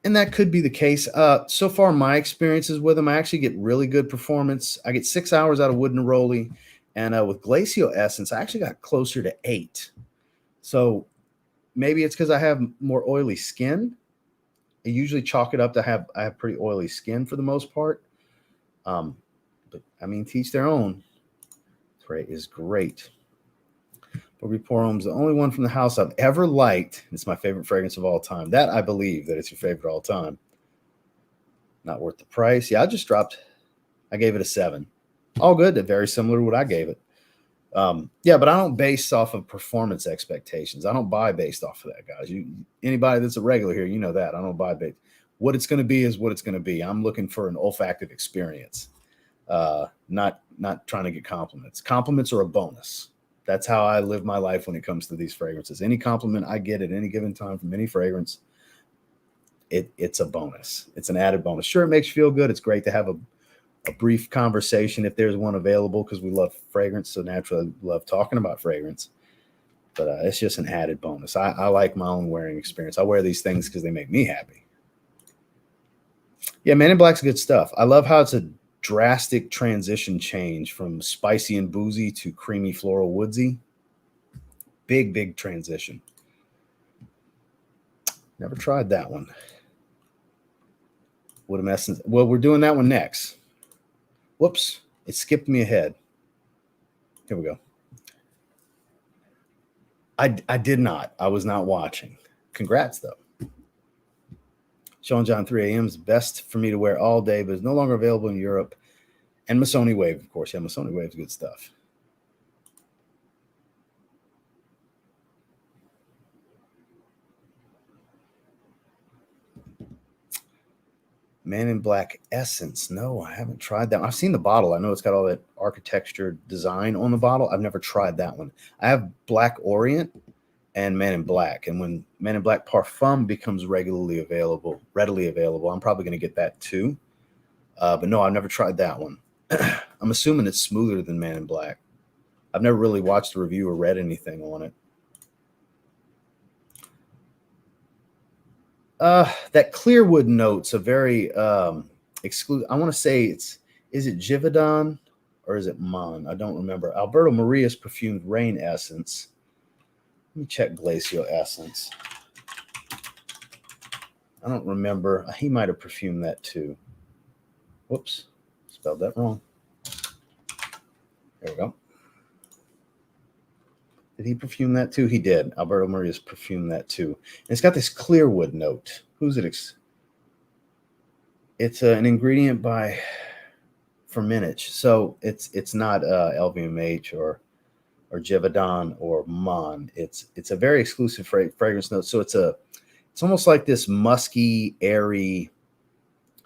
[SPEAKER 1] And that could be the case. So far, my experiences with them, I actually get really good performance. I get 6 hours out of Wood Neroli. And with Glacier Essence, I actually got closer to 8. So maybe it's because I have more oily skin. I usually chalk it up to I have pretty oily skin for the most part. But I mean, teach their own. Spray is great. Bvlgari Homme's the only one from the house I've ever liked. It's my favorite fragrance of all time. That I believe that it's your favorite all time. Not worth the price. Yeah, I gave it a 7. All good. Very similar to what I gave it. Yeah, but I don't base off of performance expectations. I don't buy based off of that, guys. Anybody that's a regular here, you know that. I don't buy based. What it's going to be is what it's going to be. I'm looking for an olfactive experience, not trying to get compliments. Compliments are a bonus. That's how I live my life when it comes to these fragrances. Any compliment I get at any given time from any fragrance, it's a bonus. It's an added bonus. Sure, it makes you feel good. It's great to have a brief conversation if there's one available because we love fragrance. So naturally, I love talking about fragrance. But it's just an added bonus. I like my own wearing experience. I wear these things because they make me happy. Yeah, Man in Black's good stuff. I love how it's a drastic transition change from spicy and boozy to creamy floral woodsy. Big transition. Never tried that one. What a mess. Well, we're doing that one next. Whoops, it skipped me ahead. Here we go. I did not. I was not watching. Congrats, though. Sean John 3 a.m. is best for me to wear all day, but is no longer available in Europe. And Masoni Wave, of course. Yeah, Masoni Wave is good stuff. Man in Black Essence. No, I haven't tried that one. I've seen the bottle. I know it's got all that architecture design on the bottle. I've never tried that one. I have Black Orient and Man in Black. And when Man in Black Parfum becomes readily available, I'm probably going to get that too. But no, I've never tried that one. I'm assuming it's smoother than Man in Black. I've never really watched a review or read anything on it. That Clearwood note's a very exclusive. I want to say is it Givaudan or is it Mon? I don't remember. Alberto Maria's perfumed Rain Essence. Let me check Glacier Essence. I don't remember. He might have perfumed that too. Whoops, spelled that wrong. There we go. Did he perfume that too? He did. Alberto Maria's perfumed that too. And it's got this Clearwood note. Who's it? It's an ingredient by Fermentage. So it's not LVMH or Givaudan or Mon. It's a very exclusive fragrance note. So it's almost like this musky, airy,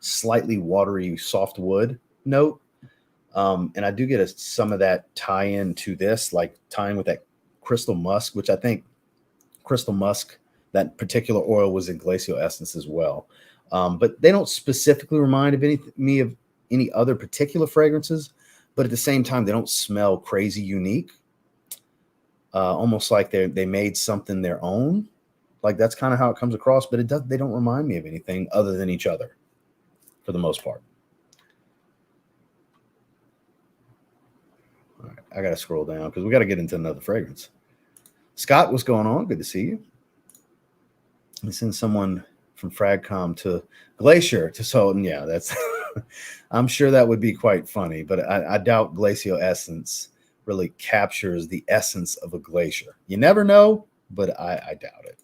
[SPEAKER 1] slightly watery, soft wood note. And I do get some of that tie-in to this, like tying with that crystal musk, which I think crystal musk, that particular oil was in Glacier Essence as well. But they don't specifically remind me of any other particular fragrances, but at the same time, they don't smell crazy unique. Almost like they made something their own. Like that's kind of how it comes across, but they don't remind me of anything other than each other for the most part. All right, I got to scroll down because we got to get into another fragrance. Scott, what's going on? Good to see you. I send someone from Fragcom to Glacier to Sultan. Yeah, that's. I'm sure that would be quite funny, but I doubt Glacial Essence really captures the essence of a glacier. You never know, but I doubt it.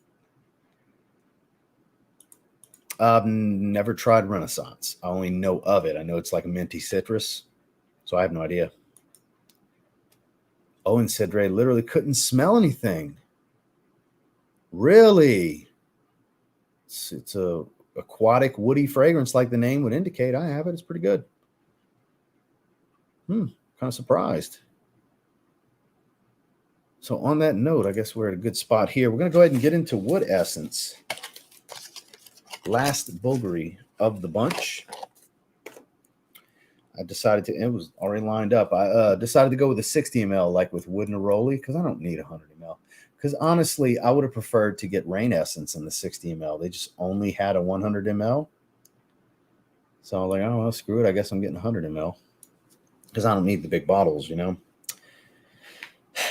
[SPEAKER 1] I've never tried Renaissance. I only know of it. I know it's like a minty citrus, so I have no idea. Owen Cedre literally couldn't smell anything. Really? It's a aquatic, woody fragrance like the name would indicate. I have it. It's pretty good. Kind of surprised. So on that note, I guess we're at a good spot here. We're going to go ahead and get into wood essence. Last Bvlgari of the bunch. I decided to, it was already lined up. I decided to go with a 60 ml, like with Wood Neroli, because I don't need 100 ml. Because honestly, I would have preferred to get Rain Essence in the 60 ml. They just only had a 100 ml. So I was like, oh, well, screw it. I guess I'm getting 100 ml. Because I don't need the big bottles, you know.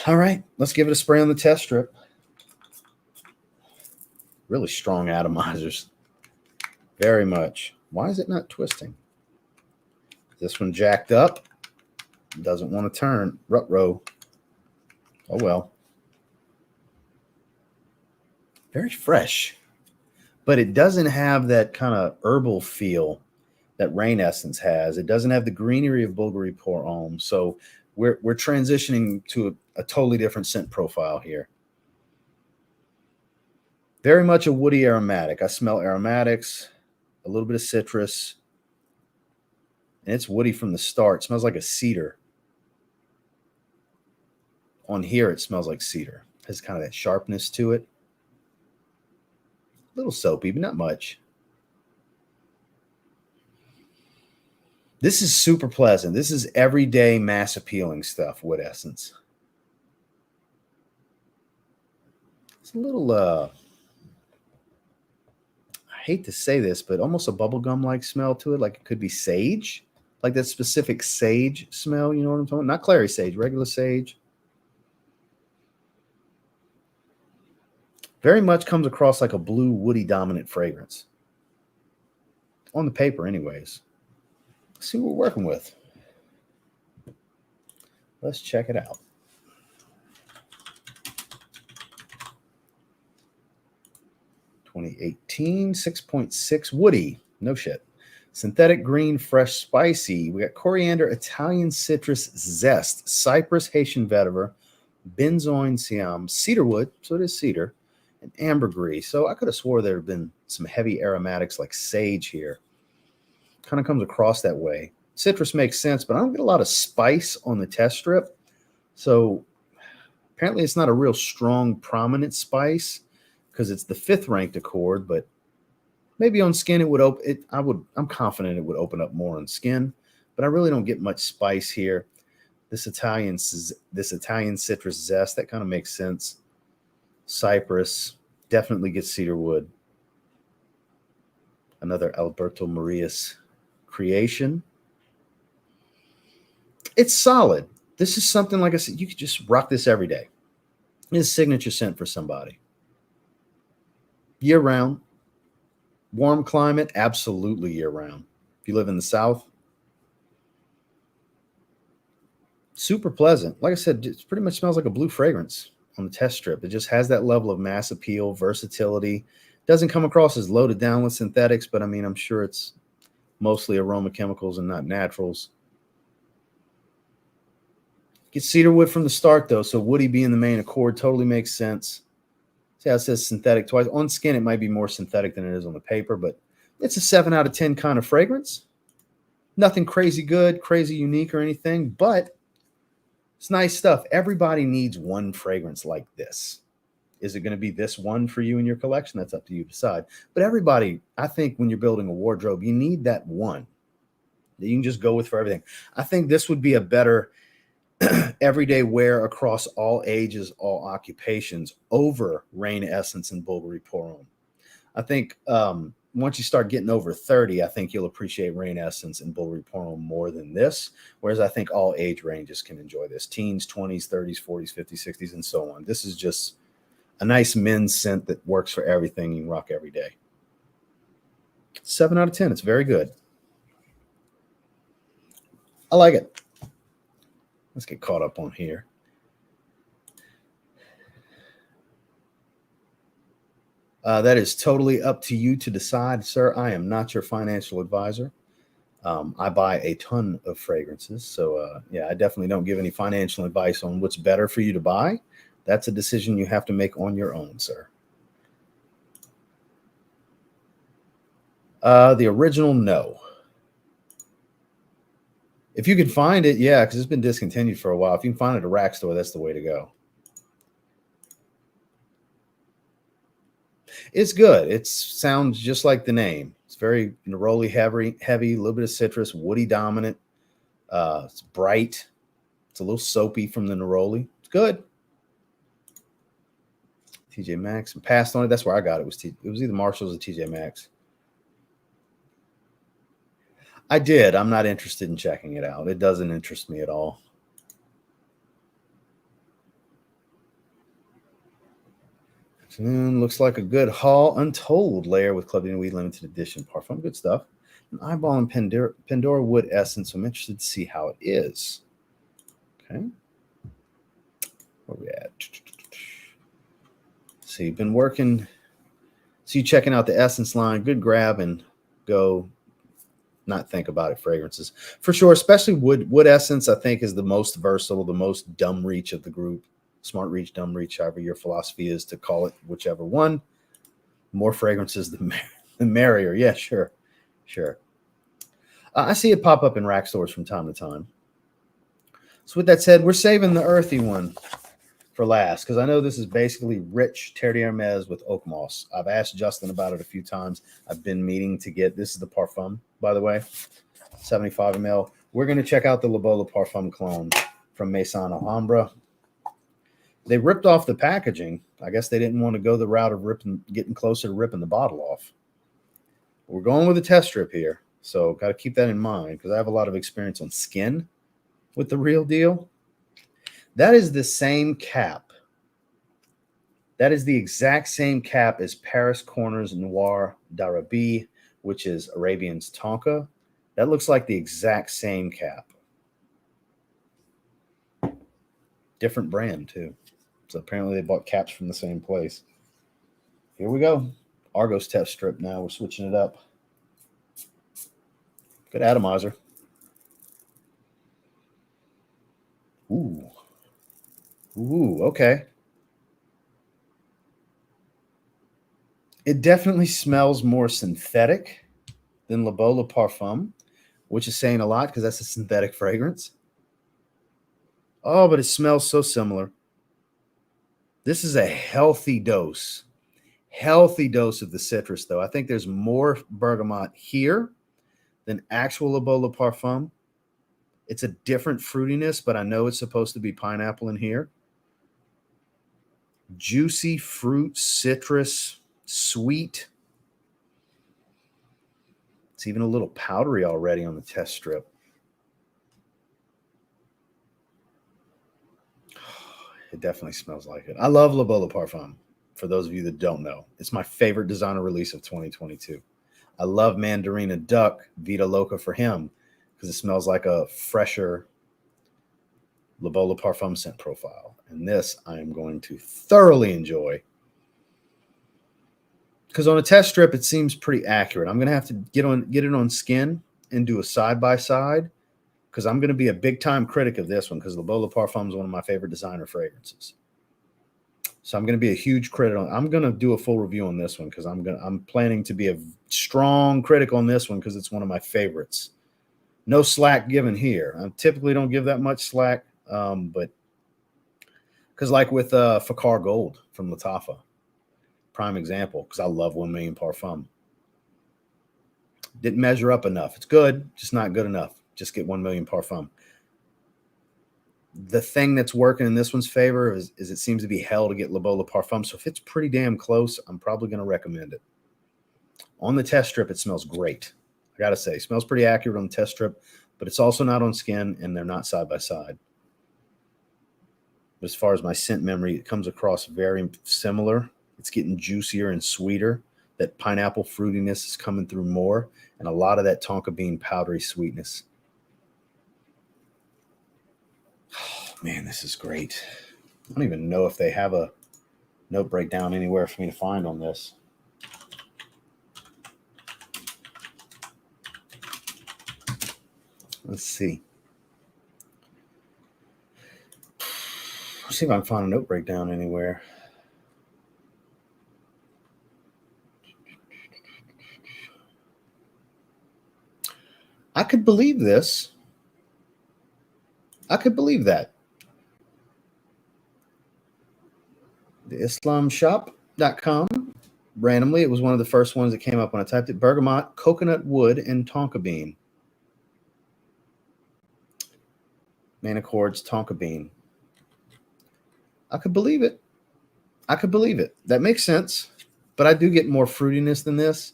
[SPEAKER 1] All right, let's give it a spray on the test strip. Really strong atomizers. Very much. Why is it not twisting? This one jacked up. Doesn't want to turn. Rut-row. Oh, well. Very fresh. But it doesn't have that kind of herbal feel that Rain Essence has. It doesn't have the greenery of Bvlgari Pour Homme. So we're transitioning to a totally different scent profile here. Very much a woody aromatic. I smell aromatics, a little bit of citrus. And it's woody from the start. It smells like a cedar. On here, it smells like cedar. It has kind of that sharpness to it. A little soapy, but not much. This is super pleasant. This is everyday mass appealing stuff, wood essence. It's a little, I hate to say this, but almost a bubblegum-like smell to it. Like it could be sage. Like that specific sage smell, you know what I'm talking about? Not clary sage, regular sage. Very much comes across like a blue, woody dominant fragrance. On the paper, anyways. Let's see what we're working with. Let's check it out. (2018) 6.6 woody. No shit. Synthetic green, fresh, spicy. We got coriander, Italian citrus zest, cypress, Haitian vetiver, benzoin, siam, cedarwood, so it is cedar, and ambergris. So I could have swore there have been some heavy aromatics like sage here. Kind of comes across that way. Citrus makes sense, but I don't get a lot of spice on the test strip. So apparently it's not a real strong, prominent spice because it's the 5th ranked accord, but maybe on skin it would open. I'm confident it would open up more on skin, but I really don't get much spice here. This Italian citrus zest, that kind of makes sense. Cypress, definitely gets cedarwood. Another Alberto Marias creation. It's solid. This is something, like I said, you could just rock this every day. It's a signature scent for somebody. Year round. Warm climate, absolutely year round. If you live in the South, super pleasant. Like I said, it pretty much smells like a blue fragrance on the test strip. It just has that level of mass appeal, versatility. Doesn't come across as loaded down with synthetics, but I mean, I'm sure it's mostly aroma chemicals and not naturals. Get cedarwood from the start, though, so woody being the main accord totally makes sense. See how it says synthetic twice. On skin, it might be more synthetic than it is on the paper, but it's a 7 out of 10 kind of fragrance. Nothing crazy good, crazy unique or anything, but it's nice stuff. Everybody needs one fragrance like this. Is it going to be this one for you in your collection? That's up to you to decide. But everybody, I think when you're building a wardrobe, you need that one that you can just go with for everything. I think this would be a better everyday wear across all ages, all occupations over Rain Essence and Bvlgari Pour Homme. I think once you start getting over 30, I think you'll appreciate Rain Essence and Bvlgari Porno more than this. Whereas I think all age ranges can enjoy this. Teens, 20s, 30s, 40s, 50s, 60s, and so on. This is just a nice men's scent that works for everything you can rock every day. 7 out of 10. It's very good. I like it. Let's get caught up on here. That is totally up to you to decide, sir. I am not your financial advisor. I buy a ton of fragrances. So, yeah, I definitely don't give any financial advice on what's better for you to buy. That's a decision you have to make on your own, sir. The original, no. If you can find it, yeah, because it's been discontinued for a while. If you can find it at a rack store, that's the way to go. It's good. It sounds just like the name. It's very neroli heavy, a little bit of citrus, woody dominant. It's bright. It's a little soapy from the neroli. It's good. TJ Maxx and passed on it. That's where I got it. It was either Marshalls or TJ Maxx. I did. I'm not interested in checking it out. It doesn't interest me at all. Looks like a good haul. Untold layer with Club Weed limited edition Parfum. Good stuff. An eyeball and Pandora wood essence. I'm interested to see how it is. Okay. Where we at? So you've been working. So you checking out the essence line. Good grab and go. Not think about it. Fragrances for sure. Especially wood essence. I think is the most versatile, the most dumb reach of the group. Smart reach, dumb reach, however your philosophy is to call it, whichever one. More fragrances, the merrier. Yeah, sure. I see it pop up in rack stores from time to time. So with that said, we're saving the earthy one for last because I know this is basically rich Terre d'Hermes with oak moss. I've asked Justin about it a few times. I've been meaning to get, this is the Parfum, by the way, 75 ml. We're going to check out the Bvlgari Parfum clone from Maison Alhambra. They ripped off the packaging. I guess they didn't want to go the route of getting closer to ripping the bottle off. We're going with a test strip here. So got to keep that in mind because I have a lot of experience on skin with the real deal. That is the same cap. That is the exact same cap as Paris Corners Noir d'Arabie, which is Arabian's Tonka. That looks like the exact same cap. Different brand, too. So apparently they bought caps from the same place. Here we go. Argos test strip now. We're switching it up. Good atomizer. Ooh, okay. It definitely smells more synthetic than Bvlgari Parfum, which is saying a lot because that's a synthetic fragrance. Oh, but it smells so similar. This is a healthy dose. Healthy dose of the citrus, though. I think there's more bergamot here than actual Bvlgari Parfum. It's a different fruitiness, but I know it's supposed to be pineapple in here. Juicy fruit, citrus, sweet. It's even a little powdery already on the test strip. It definitely smells like it. I love Bvlgari Parfum. For those of you that don't know, it's my favorite designer release of 2022. I love Mandarina Duck, Vita Loca for him, because it smells like a fresher Bvlgari Parfum scent profile. And this I am going to thoroughly enjoy. Because on a test strip, it seems pretty accurate. I'm going to have to get it on skin and do a side-by-side because I'm going to be a big-time critic of this one because Bvlgari Parfum is one of my favorite designer fragrances. So I'm going to be a huge critic on. I'm going to do a full review on this one because I'm planning to be a strong critic on this one because it's one of my favorites. No slack given here. I typically don't give that much slack, but because like with Fakar Gold from Lattafa, prime example, because I love 1 Million Parfum. Didn't measure up enough. It's good, just not good enough. Just get 1 Million Parfum. The thing that's working in this one's favor is it seems to be hell to get Bvlgari Parfum. So if it's pretty damn close, I'm probably going to recommend it. On the test strip, it smells great. I got to say, it smells pretty accurate on the test strip, but it's also not on skin, and they're not side by side. But as far as my scent memory, it comes across very similar. It's getting juicier and sweeter. That pineapple fruitiness is coming through more, and a lot of that tonka bean powdery sweetness. Oh, man, this is great. I don't even know if they have a note breakdown anywhere for me to find on this. Let's see. Let's see if I can find a note breakdown anywhere. I could believe this. I could believe that. The islamshop.com. Randomly, it was one of the first ones that came up when I typed it. Bergamot, coconut wood, and tonka bean. Manicords, tonka bean. I could believe it. I could believe it. That makes sense. But I do get more fruitiness than this.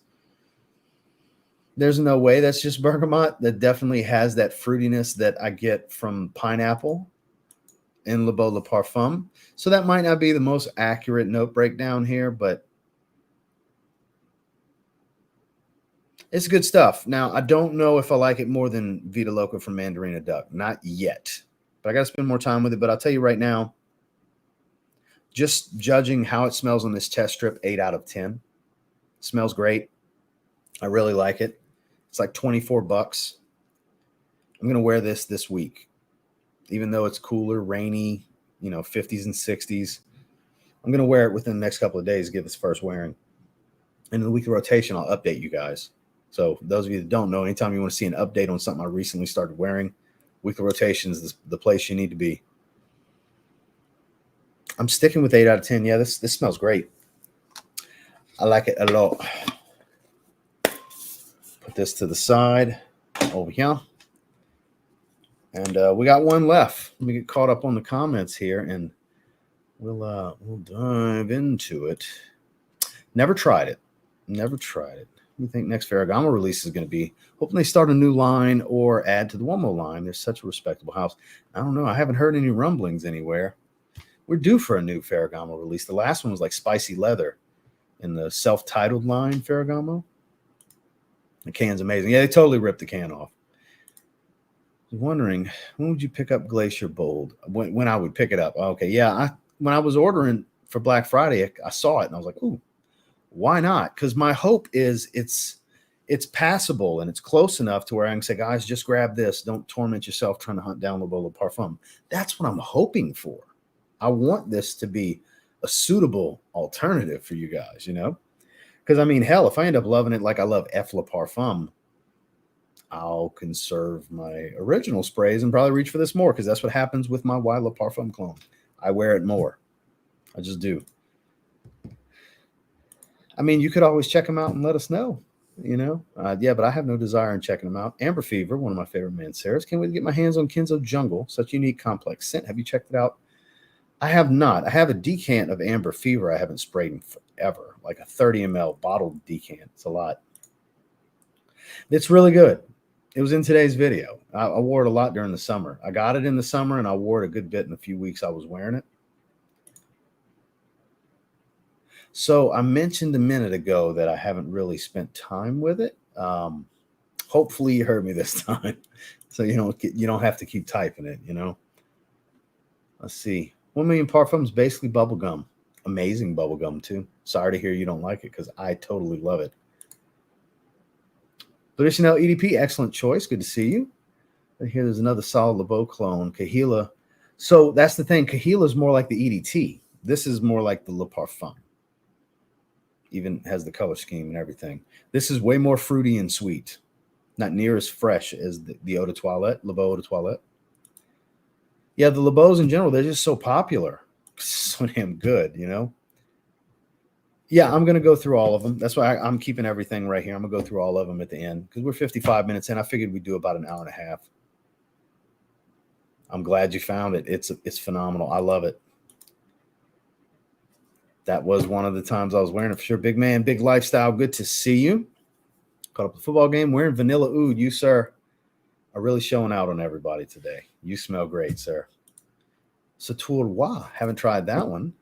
[SPEAKER 1] There's no way that's just bergamot. That definitely has that fruitiness that I get from pineapple in Le Beau Le Parfum. So that might not be the most accurate note breakdown here, but it's good stuff. Now, I don't know if I like it more than Vita Loca from Mandarina Duck. Not yet. But I got to spend more time with it. But I'll tell you right now, just judging how it smells on this test strip, 8 out of 10. It smells great. I really like it. It's like $24. I'm going to wear this week. Even though it's cooler, rainy, 50s and 60s. I'm going to wear it within the next couple of days to get this first wearing. And in the weekly rotation, I'll update you guys. So those of you that don't know, anytime you want to see an update on something I recently started wearing, weekly rotation is the place you need to be. I'm sticking with 8 out of 10. Yeah, this smells great. I like it a lot. Put this to the side over here. And we got one left. Let me get caught up on the comments here, and we'll dive into it. Never tried it. Never tried it. What do you think next Ferragamo release is going to be? Hoping they start a new line or add to the Uomo line. They're such a respectable house. I don't know. I haven't heard any rumblings anywhere. We're due for a new Ferragamo release. The last one was like spicy leather in the self-titled line Ferragamo. The can's amazing. Yeah, they totally ripped the can off. I was wondering, when would you pick up Glacier Bold? When I would pick it up. Okay, yeah. When I was ordering for Black Friday, I saw it and I was like, ooh, why not? Because my hope is it's passable and it's close enough to where I can say, guys, just grab this. Don't torment yourself trying to hunt down Le Beau Le Parfum. That's what I'm hoping for. I want this to be a suitable alternative for you guys, Because, I mean, hell, if I end up loving it like I love F Le Parfum, I'll conserve my original sprays and probably reach for this more because that's what happens with my Y Le Parfum clone. I wear it more. I just do. I mean, you could always check them out and let us know, Yeah, but I have no desire in checking them out. Amber Fever, one of my favorite Manceras. Can't wait to get my hands on Kenzo Jungle. Such unique, complex scent. Have you checked it out? I have not. I have a decant of Amber Fever I haven't sprayed in forever, like a 30 ml bottled decant. It's a lot. It's really good. It was in today's video. I wore it a lot during the summer. I got it in the summer, and I wore it a good bit in the few weeks I was wearing it. So I mentioned a minute ago that I haven't really spent time with it. Hopefully you heard me this time, so you don't have to keep typing it. Let's see. 1 Million Parfums, basically bubblegum. Amazing bubblegum too. Sorry to hear you don't like it because I totally love it. But Chanel EDP, excellent choice. Good to see you. And here there's another solid Le Beau clone, Kahila. So that's the thing. Kahila is more like the EDT. This is more like the Le Parfum. Even has the color scheme and everything. This is way more fruity and sweet. Not near as fresh as the Eau de Toilette, Le Beau Eau de Toilette. Yeah, the Le Beaux in general, they're just so popular. So damn good, Yeah, I'm going to go through all of them. That's why I'm keeping everything right here. I'm going to go through all of them at the end because we're 55 minutes in. I figured we'd do about an hour and a half. I'm glad you found it. It's phenomenal. I love it. That was one of the times I was wearing it for sure. Big man, big lifestyle. Good to see you. Caught up the football game. Wearing vanilla oud. You, sir, are really showing out on everybody today. You smell great, sir. Satur Wa. Haven't tried that one.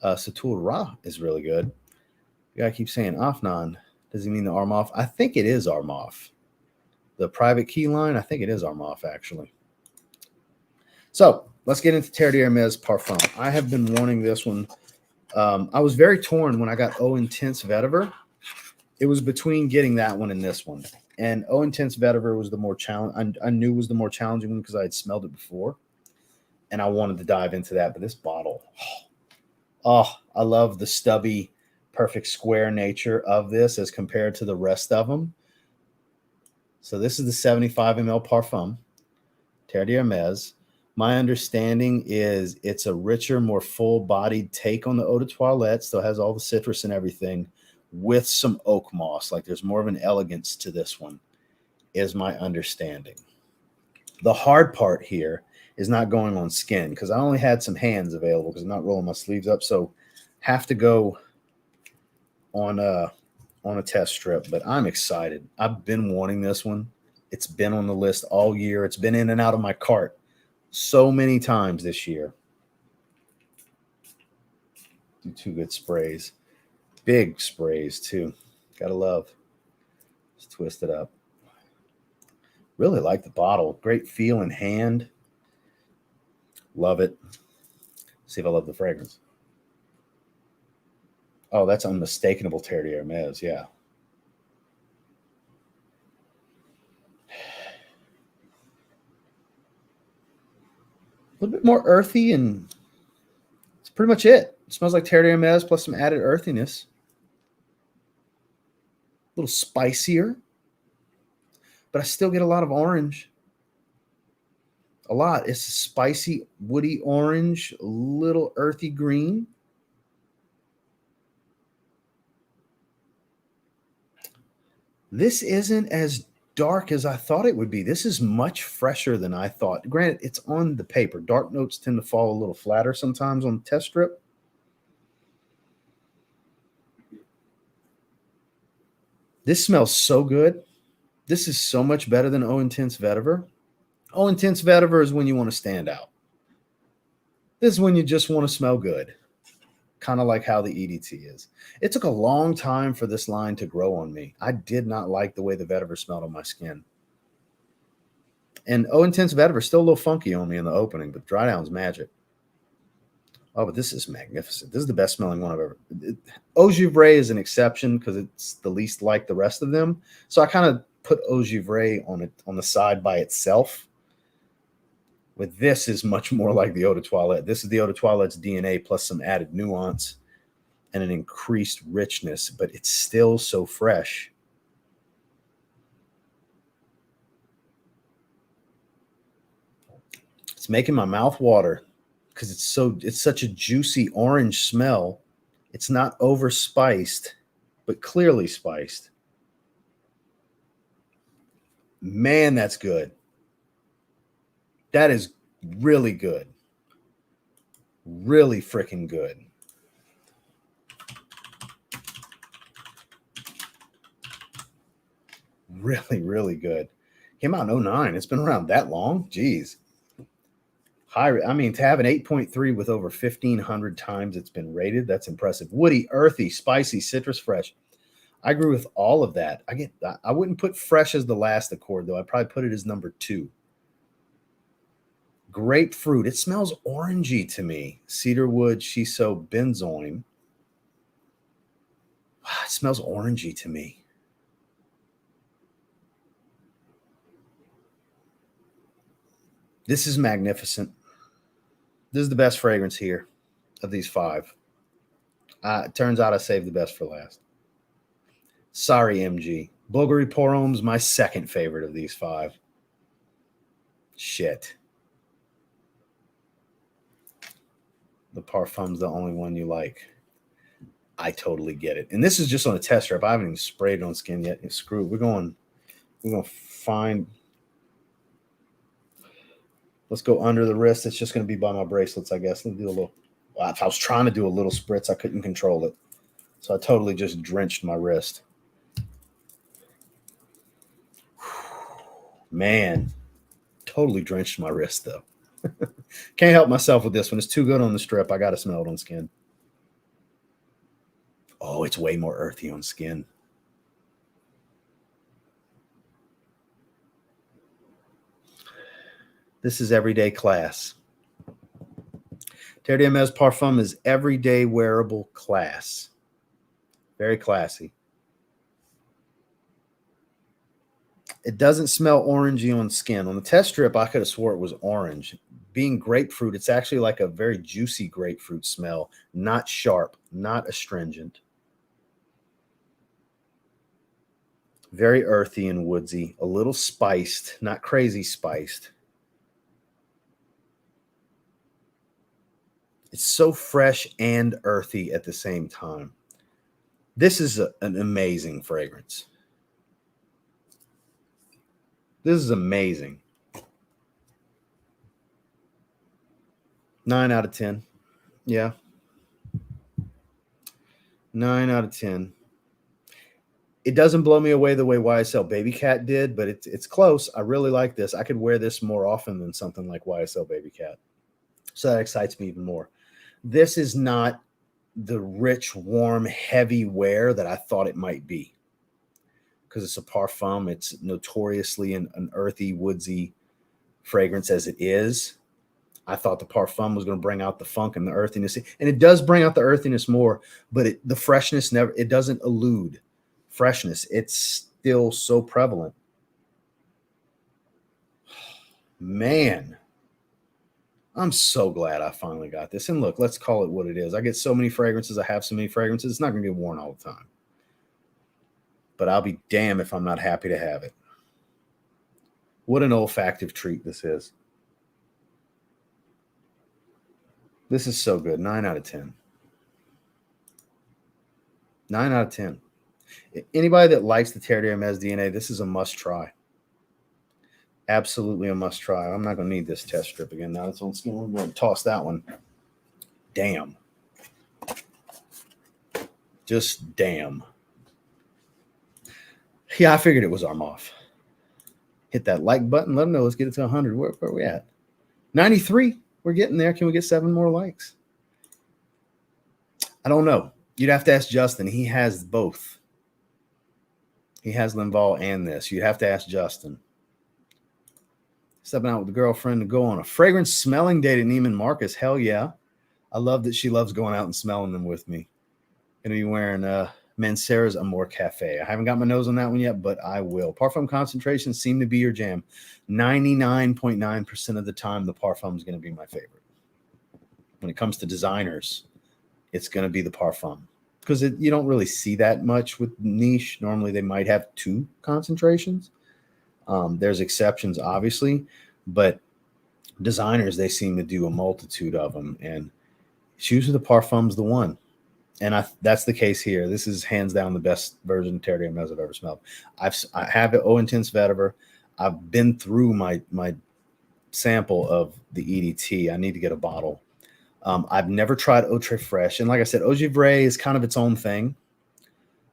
[SPEAKER 1] Satur Ra is really good. You gotta keep saying Afnan. Does he mean the Armoff? I think it is Armoff. The private key line, I think it is Armoff, actually. So let's get into Terre d'Hermes Parfum. I have been wanting this one. I was very torn when I got Eau Intense Vetiver. It was between getting that one and this one. And Eau Intense Vetiver was the more challenging. I knew was the more challenging one because I had smelled it before. And I wanted to dive into that. But this bottle, oh, I love the stubby, perfect square nature of this as compared to the rest of them. So this is the 75 ml Parfum, Terre d'Hermes. My understanding is it's a richer, more full-bodied take on the eau de toilette. Still has all the citrus and everything with some oak moss. Like there's more of an elegance to this one, is my understanding. The hard part here is not going on skin because I only had some hands available because I'm not rolling my sleeves up. So have to go on a test strip, but I'm excited. I've been wanting this one. It's been on the list all year. It's been in and out of my cart so many times this year. Do two good sprays. Big sprays, too. Gotta love. Just twist it up. Really like the bottle. Great feel in hand. Love it. See if I love the fragrance. Oh, that's unmistakable Terre d'Hermes. Yeah. A little bit more earthy, and it's pretty much it. It smells like Terre d'Hermes plus some added earthiness. A little spicier, but I still get a lot of orange. A lot. It's a spicy, woody orange, a little earthy green. This isn't as dark as I thought it would be. This is much fresher than I thought. Granted, it's on the paper. Dark notes tend to fall a little flatter sometimes on the test strip. This smells so good. This is so much better than Eau Intense Vetiver. Eau Intense Vetiver is when you want to stand out. This is when you just want to smell good. Kind of like how the EDT is. It took a long time for this line to grow on me. I did not like the way the vetiver smelled on my skin. And Eau Intense Vetiver is still a little funky on me in the opening, but dry down's magic. Oh, but this is magnificent. This is the best smelling one I've ever. Eau Givray is an exception because it's the least like the rest of them. So I kind of put Eau Givray on the side by itself. With this is much more like the Eau de Toilette. This is the Eau de Toilette's DNA plus some added nuance and an increased richness, but it's still so fresh. It's making my mouth water because it's such a juicy orange smell. It's not over spiced, but clearly spiced. Man, that's good. That is really good. Really freaking good. Really, really good. Came out in 2009. It's been around that long. Jeez. I mean, to have an 8.3 with over 1,500 times it's been rated, that's impressive. Woody, earthy, spicy, citrus, fresh. I agree with all of that. I wouldn't put fresh as the last accord, though. I'd probably put it as number 2. Grapefruit. It smells orangey to me. Cedarwood, shiso, benzoin. Wow, it smells orangey to me. This is magnificent. This is the best fragrance here of these 5. It turns out I saved the best for last. Sorry, MG. Bvlgari Pour Homme's my second favorite of these 5. Shit. The Parfum's the only one you like. I totally get it. And this is just on a test strip. I haven't even sprayed it on skin yet. Screw it. We're going to find. Let's go under the wrist. It's just going to be by my bracelets, I guess. Let's do a little. If I was trying to do a little spritz, I couldn't control it. So I totally just drenched my wrist. Man, totally drenched my wrist though. Can't help myself with this one. It's too good on the strip. I got to smell it on skin. Oh, it's way more earthy on skin. This is everyday class. Terre d'Hermes Parfum is everyday wearable class. Very classy. It doesn't smell orangey on skin. On the test strip, I could have swore it was orange. Being grapefruit, it's actually like a very juicy grapefruit smell, not sharp, not astringent. Very earthy and woodsy, a little spiced, not crazy spiced. It's so fresh and earthy at the same time. This is an amazing fragrance. This is amazing. 9 out of 10. Yeah. 9 out of 10. It doesn't blow me away the way YSL Baby Cat did, but it's close. I really like this. I could wear this more often than something like YSL Baby Cat. So that excites me even more. This is not the rich, warm, heavy wear that I thought it might be. Because it's a parfum. It's notoriously an earthy, woodsy fragrance as it is. I thought the parfum was going to bring out the funk and the earthiness. And it does bring out the earthiness more, but the freshness it doesn't elude freshness. It's still so prevalent. Man, I'm so glad I finally got this. And look, let's call it what it is. I get so many fragrances. I have so many fragrances. It's not going to get worn all the time. But I'll be damned if I'm not happy to have it. What an olfactive treat this is. This is so good. 9 out of 10. 9 out of 10. Anybody that likes the Terre d'Hermes DNA, this is a must try. Absolutely a must try. I'm not going to need this test strip again. Now it's on skin. We're going to toss that one. Damn. Just damn. Yeah, I figured it was Armoff. Hit that like button. Let them know. Let's get it to 100. Where are we at? 93. We're getting there. Can we get 7 more likes? I don't know. You'd have to ask Justin. He has both. He has Linval and this. You'd have to ask Justin. Stepping out with a girlfriend to go on a fragrance smelling date at Neiman Marcus. Hell yeah. I love that she loves going out and smelling them with me. Going to be wearing Mancera's Amour Cafe. I haven't got my nose on that one yet, but I will. Parfum concentrations seem to be your jam. 99.9% of the time, the Parfum is going to be my favorite. When it comes to designers, it's going to be the Parfum. Because you don't really see that much with niche. Normally, they might have 2 concentrations. There's exceptions, obviously, but designers, they seem to do a multitude of them. And Shoes with the Parfum's the one. And that's the case here. This is hands down the best version of Terre d'Hermes I've ever smelled. I have it Eau Intense Vetiver. I've been through my sample of the EDT. I need to get a bottle. I've never tried Eau Très Fresh. And like I said, Eau Givray is kind of its own thing.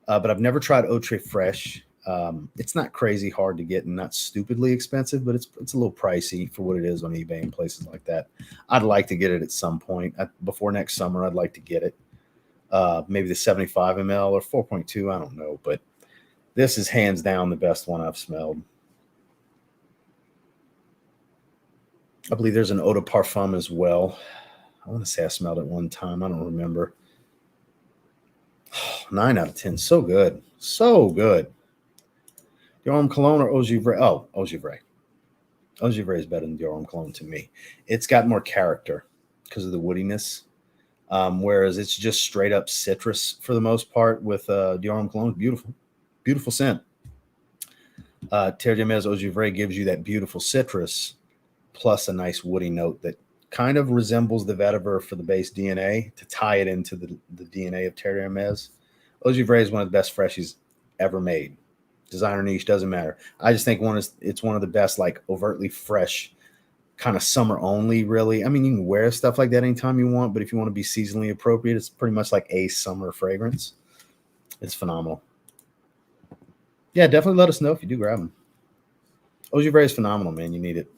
[SPEAKER 1] But I've never tried Eau Très Fresh. It's not crazy hard to get and not stupidly expensive, but it's a little pricey for what it is on eBay and places like that. I'd like to get it at some point. Before next summer, I'd like to get it. Maybe the 75 ml or 4.2. I don't know, but this is hands down the best one I've smelled. I believe there's an Eau de Parfum as well. I want to say I smelled it one time. I don't remember. 9 out of 10. So good. So good. Dior Homme Cologne or Eau Givray? Oh, Eau Givray. Eau Givray is better than Dior Homme Cologne to me. It's got more character because of the woodiness. Whereas it's just straight up citrus for the most part with Dior Homme Cologne. Beautiful. Beautiful scent. Terre d'Hermes Eau Givray gives you that beautiful citrus plus a nice woody note that kind of resembles the vetiver for the base DNA to tie it into the DNA of Terre d'Hermes. Eau Givray is one of the best freshies ever made. Designer niche, doesn't matter. I just think it's one of the best, like overtly fresh, kind of summer only, really. I mean, you can wear stuff like that anytime you want, but if you want to be seasonally appropriate, it's pretty much like a summer fragrance. It's phenomenal. Yeah, definitely let us know if you do grab them. Bvlgari is phenomenal, man. You need it.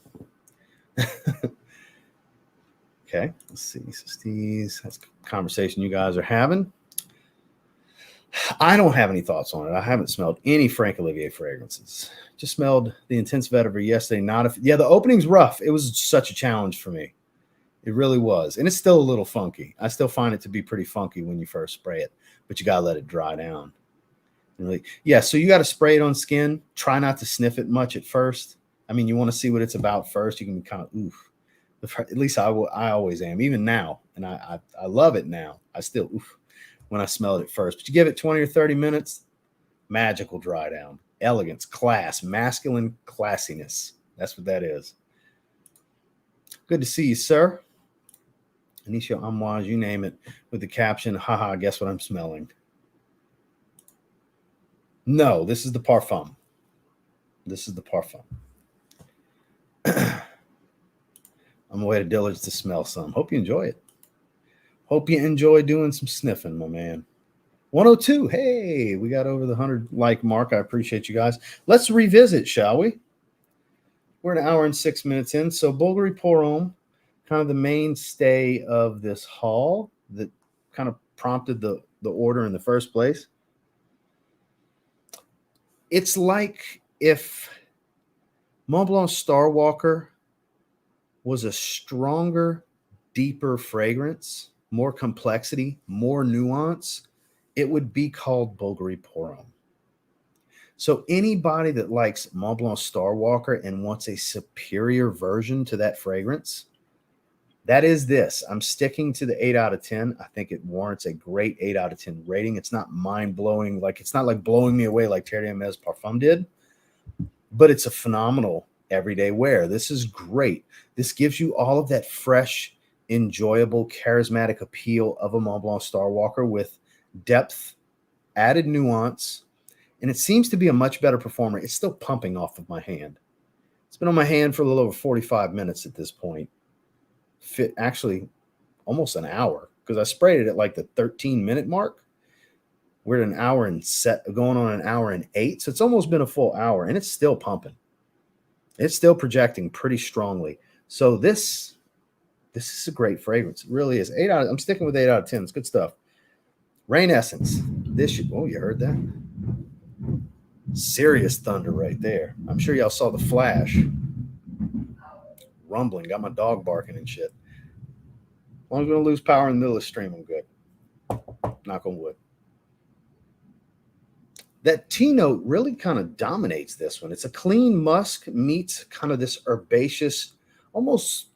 [SPEAKER 1] Okay, let's see. Steve, that's a conversation you guys are having. I don't have any thoughts on it. I haven't smelled any Frank Olivier fragrances. Just smelled the Intense Vetiver yesterday. The opening's rough. It was such a challenge for me. It really was. And it's still a little funky. I still find it to be pretty funky when you first spray it, but you got to let it dry down. Really, yeah, so you got to spray it on skin. Try not to sniff it much at first. I mean, you want to see what it's about first. You can kind of, oof. At least I always am, even now. And I love it now. I still, oof, when I smell it at first. But you give it 20 or 30 minutes, magical dry down. Elegance, class, masculine classiness. That's what that is. Good to see you, sir. Anisha Amouage, you name it, with the caption, haha, guess what I'm smelling? No, this is the Parfum. This is the Parfum. I'm away to Dillard's to smell some. Hope you enjoy it. Hope you enjoy doing some sniffing, my man. 102. Hey, we got over the 100 like mark. I appreciate you guys. Let's revisit, shall we? We're an hour and 6 minutes in. So Bvlgari Pour Homme, kind of the mainstay of this haul that kind of prompted the order in the first place. It's like if Mont Blanc Starwalker was a stronger, deeper fragrance, more complexity, more nuance, it would be called Bvlgari Pour Homme. So anybody that likes Mont Blanc Starwalker and wants a superior version to that fragrance, that is this. I'm sticking to the 8 out of 10. I think it warrants a great 8 out of 10 rating. It's not mind-blowing. It's not like blowing me away like Terre Parfum did, but it's a phenomenal everyday wear. This is great. This gives you all of that fresh, enjoyable, charismatic appeal of a Mont Blanc Starwalker with depth, added nuance, and it seems to be a much better performer. It's still pumping off of my hand. It's been on my hand for a little over 45 minutes at this point. Actually, almost an hour, because I sprayed it at like the 13-minute mark. We're at an hour and going on an hour and 8, so it's almost been a full hour, and it's still pumping. It's still projecting pretty strongly. So this is a great fragrance. It really is. I'm sticking with 8 out of 10. It's good stuff. Rain Essence. You heard that? Serious thunder right there. I'm sure y'all saw the flash. Rumbling. Got my dog barking and shit. As long as we don't lose power in the middle of the stream, I'm good. Knock on wood. That tea note really kind of dominates this one. It's a clean musk meets kind of this herbaceous, almost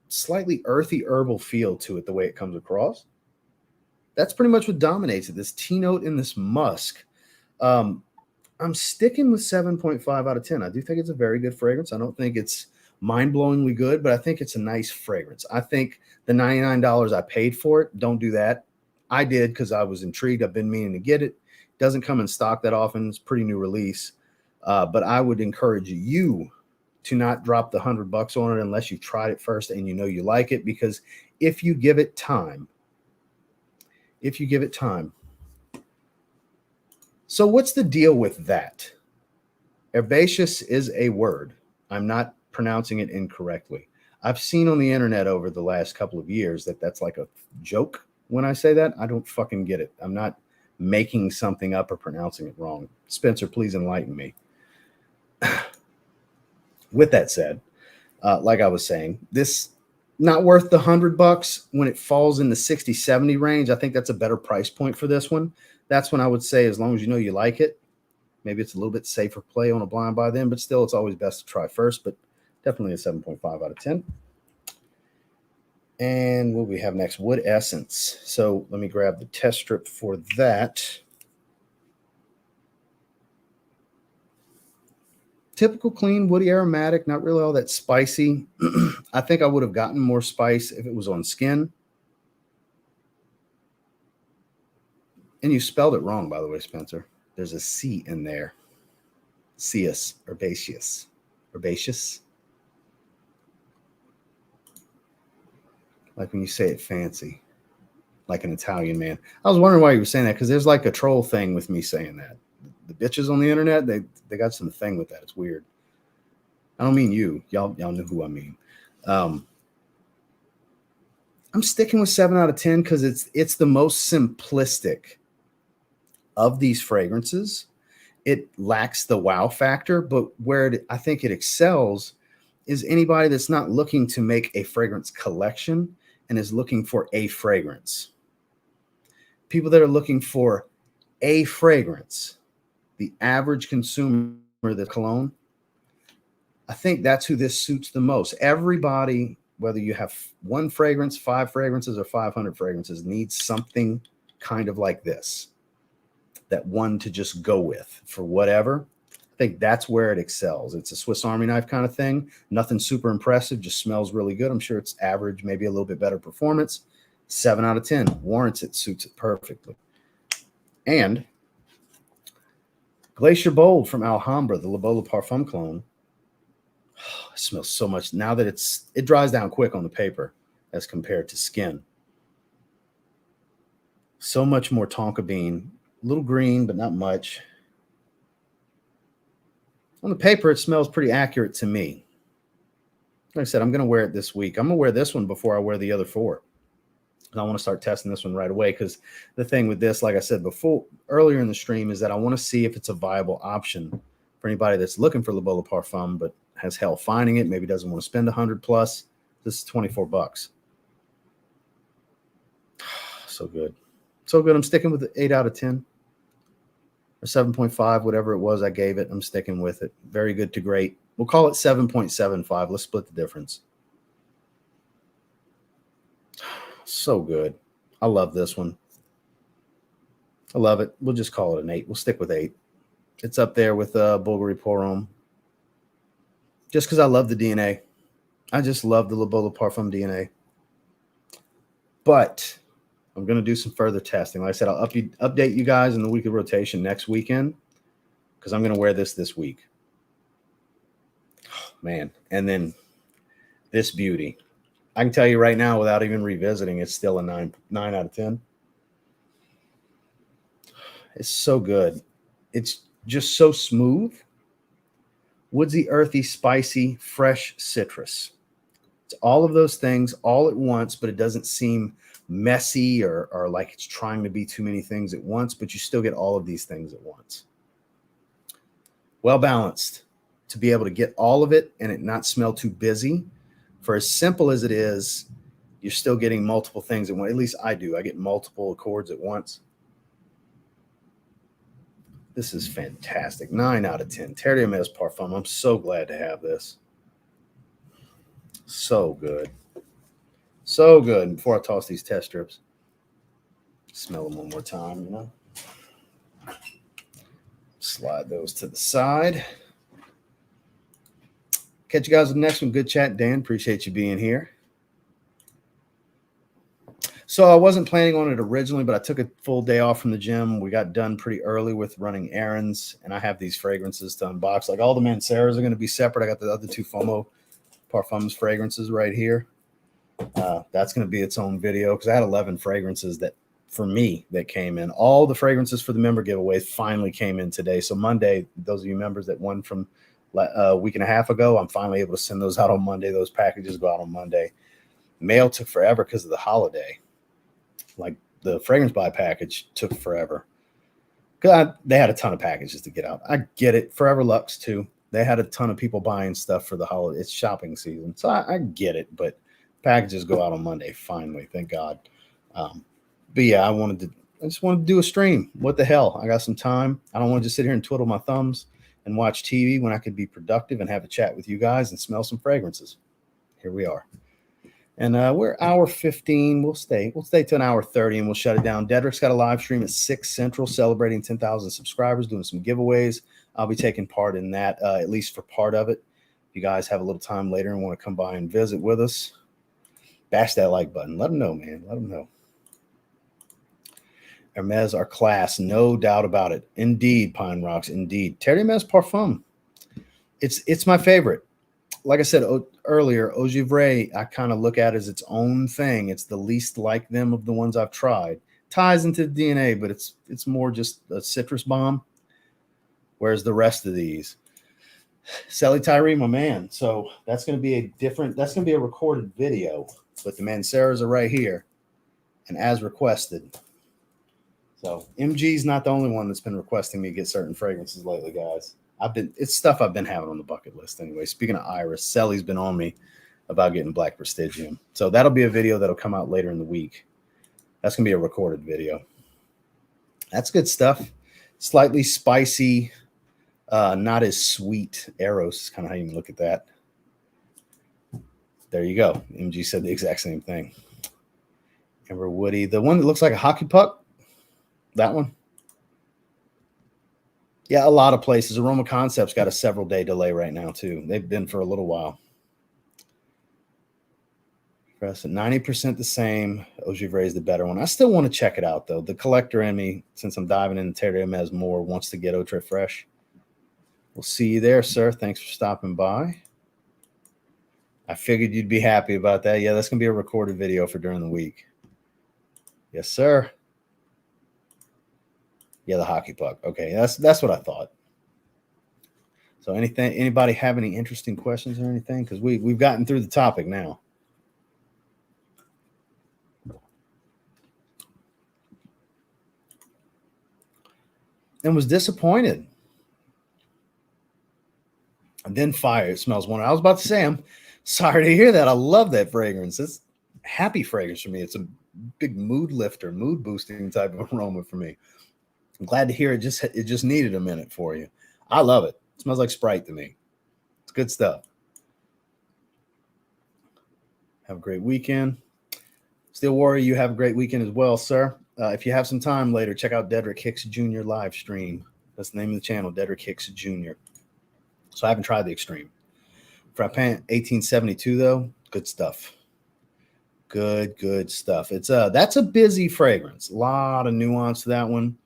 [SPEAKER 1] slightly earthy herbal feel to it, the way it comes across. That's pretty much what dominates it, this tea note and this musk. I'm sticking with 7.5 out of 10. I do think it's a very good fragrance. I don't think it's mind-blowingly good, but I think it's a nice fragrance. I think the $99 I paid for it, don't do that. I did because I was intrigued. I've been meaning to get it. Doesn't come in stock that often. It's a pretty new release. But I would encourage you to not drop the $100 on it unless you've tried it first and you know you like it, because if you give it time. So what's the deal with that? Herbaceous is a word. I'm not pronouncing it incorrectly. I've seen on the internet over the last couple of years that that's like a joke when I say that. I don't fucking get it. I'm not making something up or pronouncing it wrong. Spencer, please enlighten me. With that said, like I was saying, this not worth the $100 when it falls in the 60, 70 range. I think that's a better price point for this one. That's when I would say, as long as you know you like it, maybe it's a little bit safer play on a blind buy then, but still it's always best to try first, but definitely a 7.5 out of 10. And what do we have next? Wood Essence. So let me grab the test strip for that. Typical clean, woody aromatic, not really all that spicy. I think I would have gotten more spice if it was on skin. And you spelled it wrong, by the way, Spencer. There's a C in there. Cius, herbaceous. Herbaceous. Like when you say it fancy, like an Italian man. I was wondering why you were saying that, because there's like a troll thing with me saying that. The bitches on the internet, they got some thing with that. It's weird. I don't mean you. Y'all know who I mean. Um, I'm sticking with 7 out of 10 because it's the most simplistic of these fragrances. It lacks the wow factor, but where I think it excels is anybody that's not looking to make a fragrance collection and is looking for a fragrance. People that are looking for a fragrance, the average consumer that's cologne, I think that's who this suits the most. Everybody, whether you have one fragrance, 5 fragrances, or 500 fragrances, needs something kind of like this, that one to just go with for whatever. I think that's where it excels. It's a Swiss Army knife kind of thing. Nothing super impressive, just smells really good. I'm sure it's average, maybe a little bit better performance. 7 out of 10 warrants it, suits it perfectly. And Glacier Bold from Alhambra, the Le Parfum clone. Oh, it smells so much now that it dries down quick on the paper as compared to skin. So much more tonka bean, a little green, but not much. On the paper, it smells pretty accurate to me. Like I said, I'm going to wear it this week. I'm going to wear this one before I wear the other 4. And I want to start testing this one right away because the thing with this, like I said before, earlier in the stream, is that I want to see if it's a viable option for anybody that's looking for Le Parfum but has hell finding it, maybe doesn't want to spend 100 plus. This is $24. So good. So good. I'm sticking with the 8 out of 10 or 7.5, whatever it was I gave it. I'm sticking with it. Very good to great. We'll call it 7.75. Let's split the difference. So good. I love this one. I love it. We'll just call it an 8. We'll stick with 8. It's up there with Bvlgari Pour Homme. Just because I love the DNA. I just love the Le Parfum DNA. But I'm going to do some further testing. Like I said, I'll update you guys in the weekly rotation next weekend because I'm going to wear this week. Oh, man. And then this beauty. I can tell you right now, without even revisiting, it's still a 9 out of 10. It's so good. It's just so smooth. Woodsy, earthy, spicy, fresh citrus. It's all of those things all at once, but it doesn't seem messy or like it's trying to be too many things at once, but you still get all of these things at once. Well balanced to be able to get all of it and it not smell too busy. For as simple as it is, you're still getting multiple things at once. At least I do. I get multiple accords at once. This is fantastic. 9 out of 10. Terre Parfum. I'm so glad to have this. So good. So good. Before I toss these test strips, smell them one more time, you know. Slide those to the side. Catch you guys in the next one. Good chat, Dan. Appreciate you being here. So I wasn't planning on it originally, but I took a full day off from the gym. We got done pretty early with running errands, and I have these fragrances to unbox. Like all the Manceras are going to be separate. I got the other 2 FOMO Parfums fragrances right here. That's going to be its own video because I had 11 fragrances that, for me, that came in. All the fragrances for the member giveaway finally came in today. So Monday, those of you members that won from a week and a half ago, I'm finally able to send those out on Monday. Those packages go out on Monday. Mail took forever because of the holiday. Like the fragrance buy package took forever. Because they had a ton of packages to get out. I get it. Forever Lux too. They had a ton of people buying stuff for the holiday. It's shopping season. So I get it. But packages go out on Monday finally. Thank God. But yeah, I just wanted to do a stream. What the hell? I got some time. I don't want to just sit here and twiddle my thumbs and watch TV when I could be productive and have a chat with you guys and smell some fragrances. Here we are. And we're hour 15. We'll stay to an hour 30 and we'll shut it down. Dedrick's got a live stream at 6 Central celebrating 10,000 subscribers, doing some giveaways. I'll be taking part in that, at least for part of it. If you guys have a little time later and want to come by and visit with us, bash that like button. Let them know, man. Let them know. Hermes, our class, no doubt about it. Indeed, Pine Rocks, indeed. Terre Parfum. It's my favorite. Like I said earlier, Eau Givray, I kind of look at as its own thing. It's the least like them of the ones I've tried. Ties into the DNA, but it's more just a citrus bomb. Whereas the rest of these, Sally Tyree, my man. So that's going to be that's going to be a recorded video, but the Manceras are right here and as requested. So MG's not the only one that's been requesting me get certain fragrances lately, guys. It's stuff I've been having on the bucket list anyway. Speaking of Iris, Sally's been on me about getting Black Prestigium. So that'll be a video that'll come out later in the week. That's going to be a recorded video. That's good stuff. Slightly spicy, not as sweet. Eros is kind of how you look at that. There you go. MG said the exact same thing. Amber Woody. The one that looks like a hockey puck. That one. Yeah, a lot of places. Aroma Concepts got a several-day delay right now, too. They've been for a little while. Press at 90% the same. Ogivray is the better one. I still want to check it out, though. The collector in me, since I'm diving into Terre Hermes more, wants to get Autre Fresh. We'll see you there, sir. Thanks for stopping by. I figured you'd be happy about that. Yeah, that's going to be a recorded video for during the week. Yes, sir. Yeah, the hockey puck. Okay, that's what I thought. So anybody have any interesting questions or anything? Because we've gotten through the topic now. And was disappointed. And then fire. It smells wonderful. I was about to say, I'm sorry to hear that. I love that fragrance. It's happy fragrance for me. It's a big mood lifter, mood boosting type of aroma for me. I'm glad to hear it just needed a minute for you. I love it. It smells like Sprite to me. It's good stuff. Have a great weekend. Steel Warrior, you have a great weekend as well, sir. If you have some time later, check out Dedrick Hicks Jr. live stream. That's the name of the channel, Dedrick Hicks Jr. So I haven't tried the Extreme. Frappant 1872, though, good stuff. Good stuff. That's a busy fragrance. A lot of nuance to that one.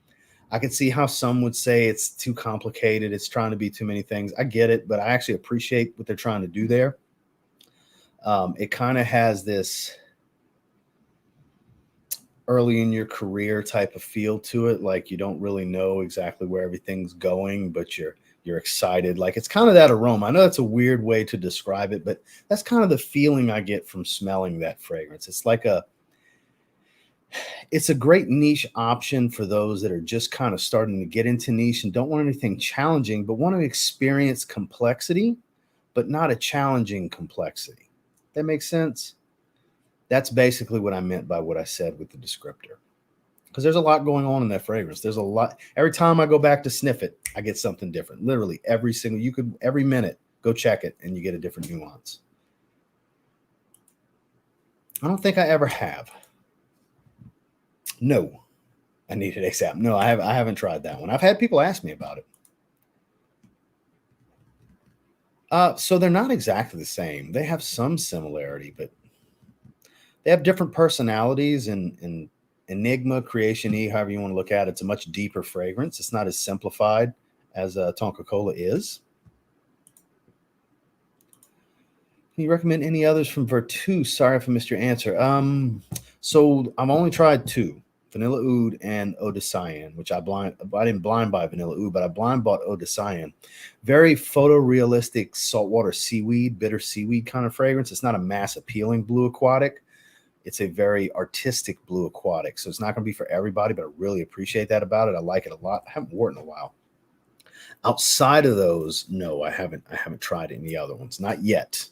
[SPEAKER 1] I could see how some would say it's too complicated. It's trying to be too many things. I get it, but I actually appreciate what they're trying to do there. It kind of has this early in your career type of feel to it. Like you don't really know exactly where everything's going, but you're excited. Like it's kind of that aroma. I know that's a weird way to describe it, but that's kind of the feeling I get from smelling that fragrance. It's a great niche option for those that are just kind of starting to get into niche and don't want anything challenging, but want to experience complexity, but not a challenging complexity. That makes sense? That's basically what I meant by what I said with the descriptor. Because there's a lot going on in that fragrance. There's a lot. Every time I go back to sniff it, I get something different. Literally every minute, go check it and you get a different nuance. I don't think I ever have. No, I need it ASAP. No, I haven't tried that one. I've had people ask me about it. So they're not exactly the same. They have some similarity, but they have different personalities and Enigma, Creation E, however you want to look at it. It's a much deeper fragrance. It's not as simplified as Tonka Cola is. Can you recommend any others from Vertu? Sorry if I missed your answer. So I've only tried two. Vanilla Oud and Eau de Cyan, which I didn't blind buy Vanilla Oud, but I blind bought Eau de Cyan. Very photorealistic saltwater seaweed, bitter seaweed kind of fragrance. It's not a mass appealing blue aquatic. It's a very artistic blue aquatic. So it's not going to be for everybody, but I really appreciate that about it. I like it a lot. I haven't worn it in a while. Outside of those, no, I haven't tried any other ones. Not yet.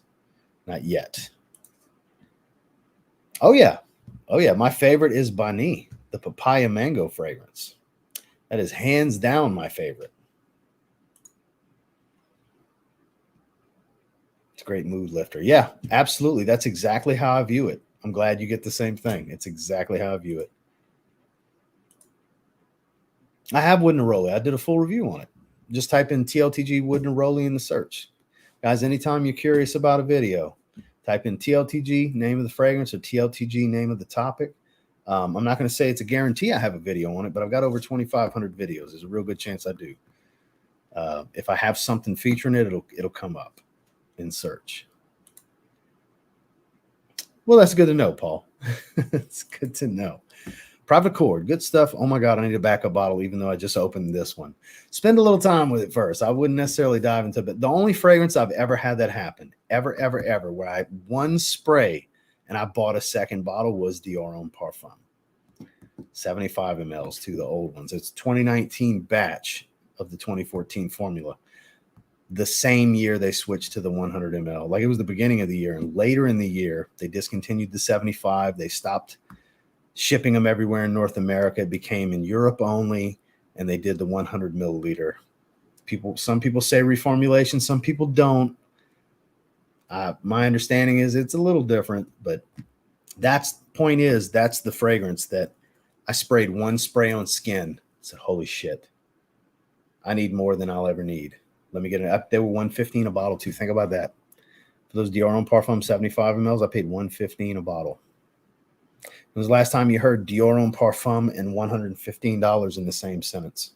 [SPEAKER 1] Not yet. Oh yeah. My favorite is Bani, the papaya mango fragrance. That is hands down my favorite. It's a great mood lifter. Yeah, absolutely. That's exactly how I view it. I'm glad you get the same thing. It's exactly how I view it. I have Wood Neroli. I did a full review on it. Just type in TLTG Wood Neroli in the search. Guys, anytime you're curious about a video, type in TLTG, name of the fragrance, or TLTG, name of the topic. I'm not going to say it's a guarantee I have a video on it, but I've got over 2,500 videos. There's a real good chance I do. If I have something featuring it, it'll come up in search. Well, that's good to know, Paul. It's good to know. Private Accord, good stuff. Oh my God, I need a backup bottle, even though I just opened this one. Spend a little time with it first. I wouldn't necessarily dive into it. But the only fragrance I've ever had that happen, ever, where I one spray and I bought a second bottle was Dior Homme Parfum. 75 mLs to the old ones. It's 2019 batch of the 2014 formula. The same year they switched to the 100 ml. Like it was the beginning of the year. And later in the year, they discontinued the 75. They stopped shipping them everywhere in North America. It became in Europe only. And they did the 100 milliliter. Some people say reformulation. Some people don't. My understanding is it's a little different. But that's the fragrance that I sprayed one spray on skin. I said, holy shit. I need more than I'll ever need. Let me get it up. They were $115 a bottle too. Think about that. For those Dior Homme Parfum 75 mLs, I paid $115 a bottle. When was the last time you heard Dior Homme Parfum and $115 in the same sentence?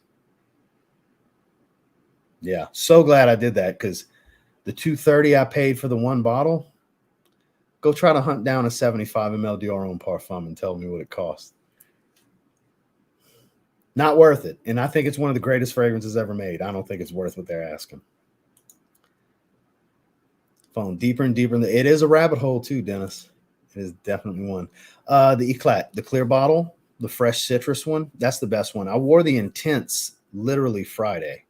[SPEAKER 1] Yeah, so glad I did that because the $230 I paid for the one bottle, go try to hunt down a 75 ml Dior Homme Parfum and tell me what it costs. Not worth it. And I think it's one of the greatest fragrances ever made. I don't think it's worth what they're asking. Falling deeper and deeper. It is a rabbit hole too, Dennis. It is definitely one. The Eclat, the clear bottle, the fresh citrus one. That's the best one. I wore the Intense literally Friday.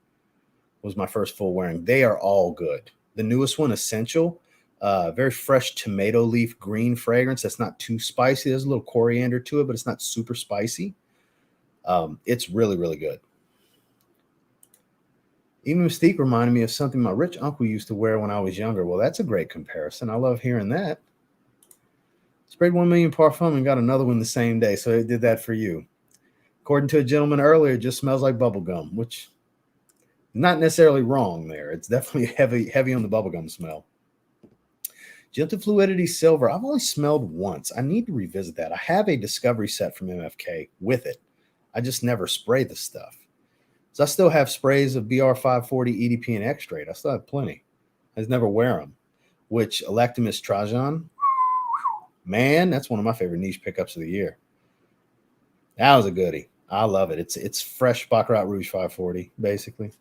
[SPEAKER 1] Was my first full wearing. They are all good. The newest one, Essential, very fresh tomato leaf green fragrance. That's not too spicy. There's a little coriander to it, but it's not super spicy. It's really, really good. Even Mystique reminded me of something my rich uncle used to wear when I was younger. Well, that's a great comparison. I love hearing that. Sprayed 1 million Parfum and got another one the same day. So it did that for you. According to a gentleman earlier, it just smells like bubblegum, which is not necessarily wrong there. It's definitely heavy on the bubblegum smell. Gentle Fluidity Silver. I've only smelled once. I need to revisit that. I have a Discovery set from MFK with it. I just never spray the stuff. So I still have sprays of BR540, EDP, and X-Straight. I still have plenty. I just never wear them. Which Electimus Trajan, man, that's one of my favorite niche pickups of the year. That was a goodie. I love it. It's fresh Baccarat Rouge 540, basically.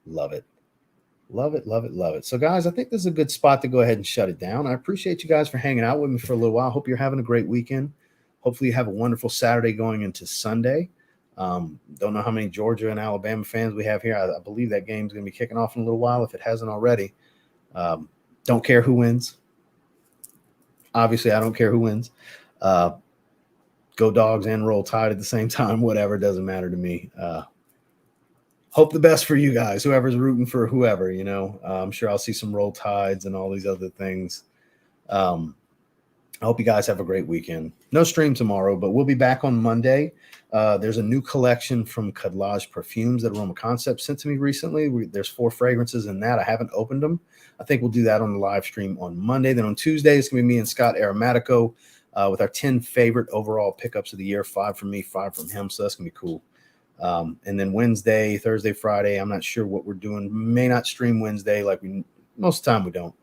[SPEAKER 1] Love it. Love it, love it, love it. So, guys, I think this is a good spot to go ahead and shut it down. I appreciate you guys for hanging out with me for a little while. Hope you're having a great weekend. Hopefully you have a wonderful Saturday going into Sunday. Don't know how many Georgia and Alabama fans we have here. I believe that game's going to be kicking off in a little while if it hasn't already. Don't care who wins. Obviously, I don't care who wins. Go Dogs and Roll Tide at the same time. Whatever, doesn't matter to me. Hope the best for you guys, whoever's rooting for whoever, you know. I'm sure I'll see some Roll Tides and all these other things. I hope you guys have a great weekend. No stream tomorrow, but we'll be back on Monday. There's a new collection from Cadlage Perfumes that Aroma Concept sent to me recently. There's 4 fragrances in that. I haven't opened them. I think we'll do that on the live stream on Monday. Then on Tuesday, it's going to be me and Scott Aromatico with our 10 favorite overall pickups of the year. 5 from me, 5 from him. So that's going to be cool. And then Wednesday, Thursday, Friday, I'm not sure what we're doing. May not stream Wednesday most of the time we don't.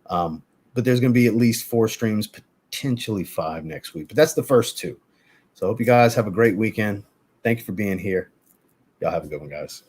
[SPEAKER 1] But there's going to be at least 4 streams, potentially 5 next week. But that's the first 2. So I hope you guys have a great weekend. Thank you for being here. Y'all have a good one, guys.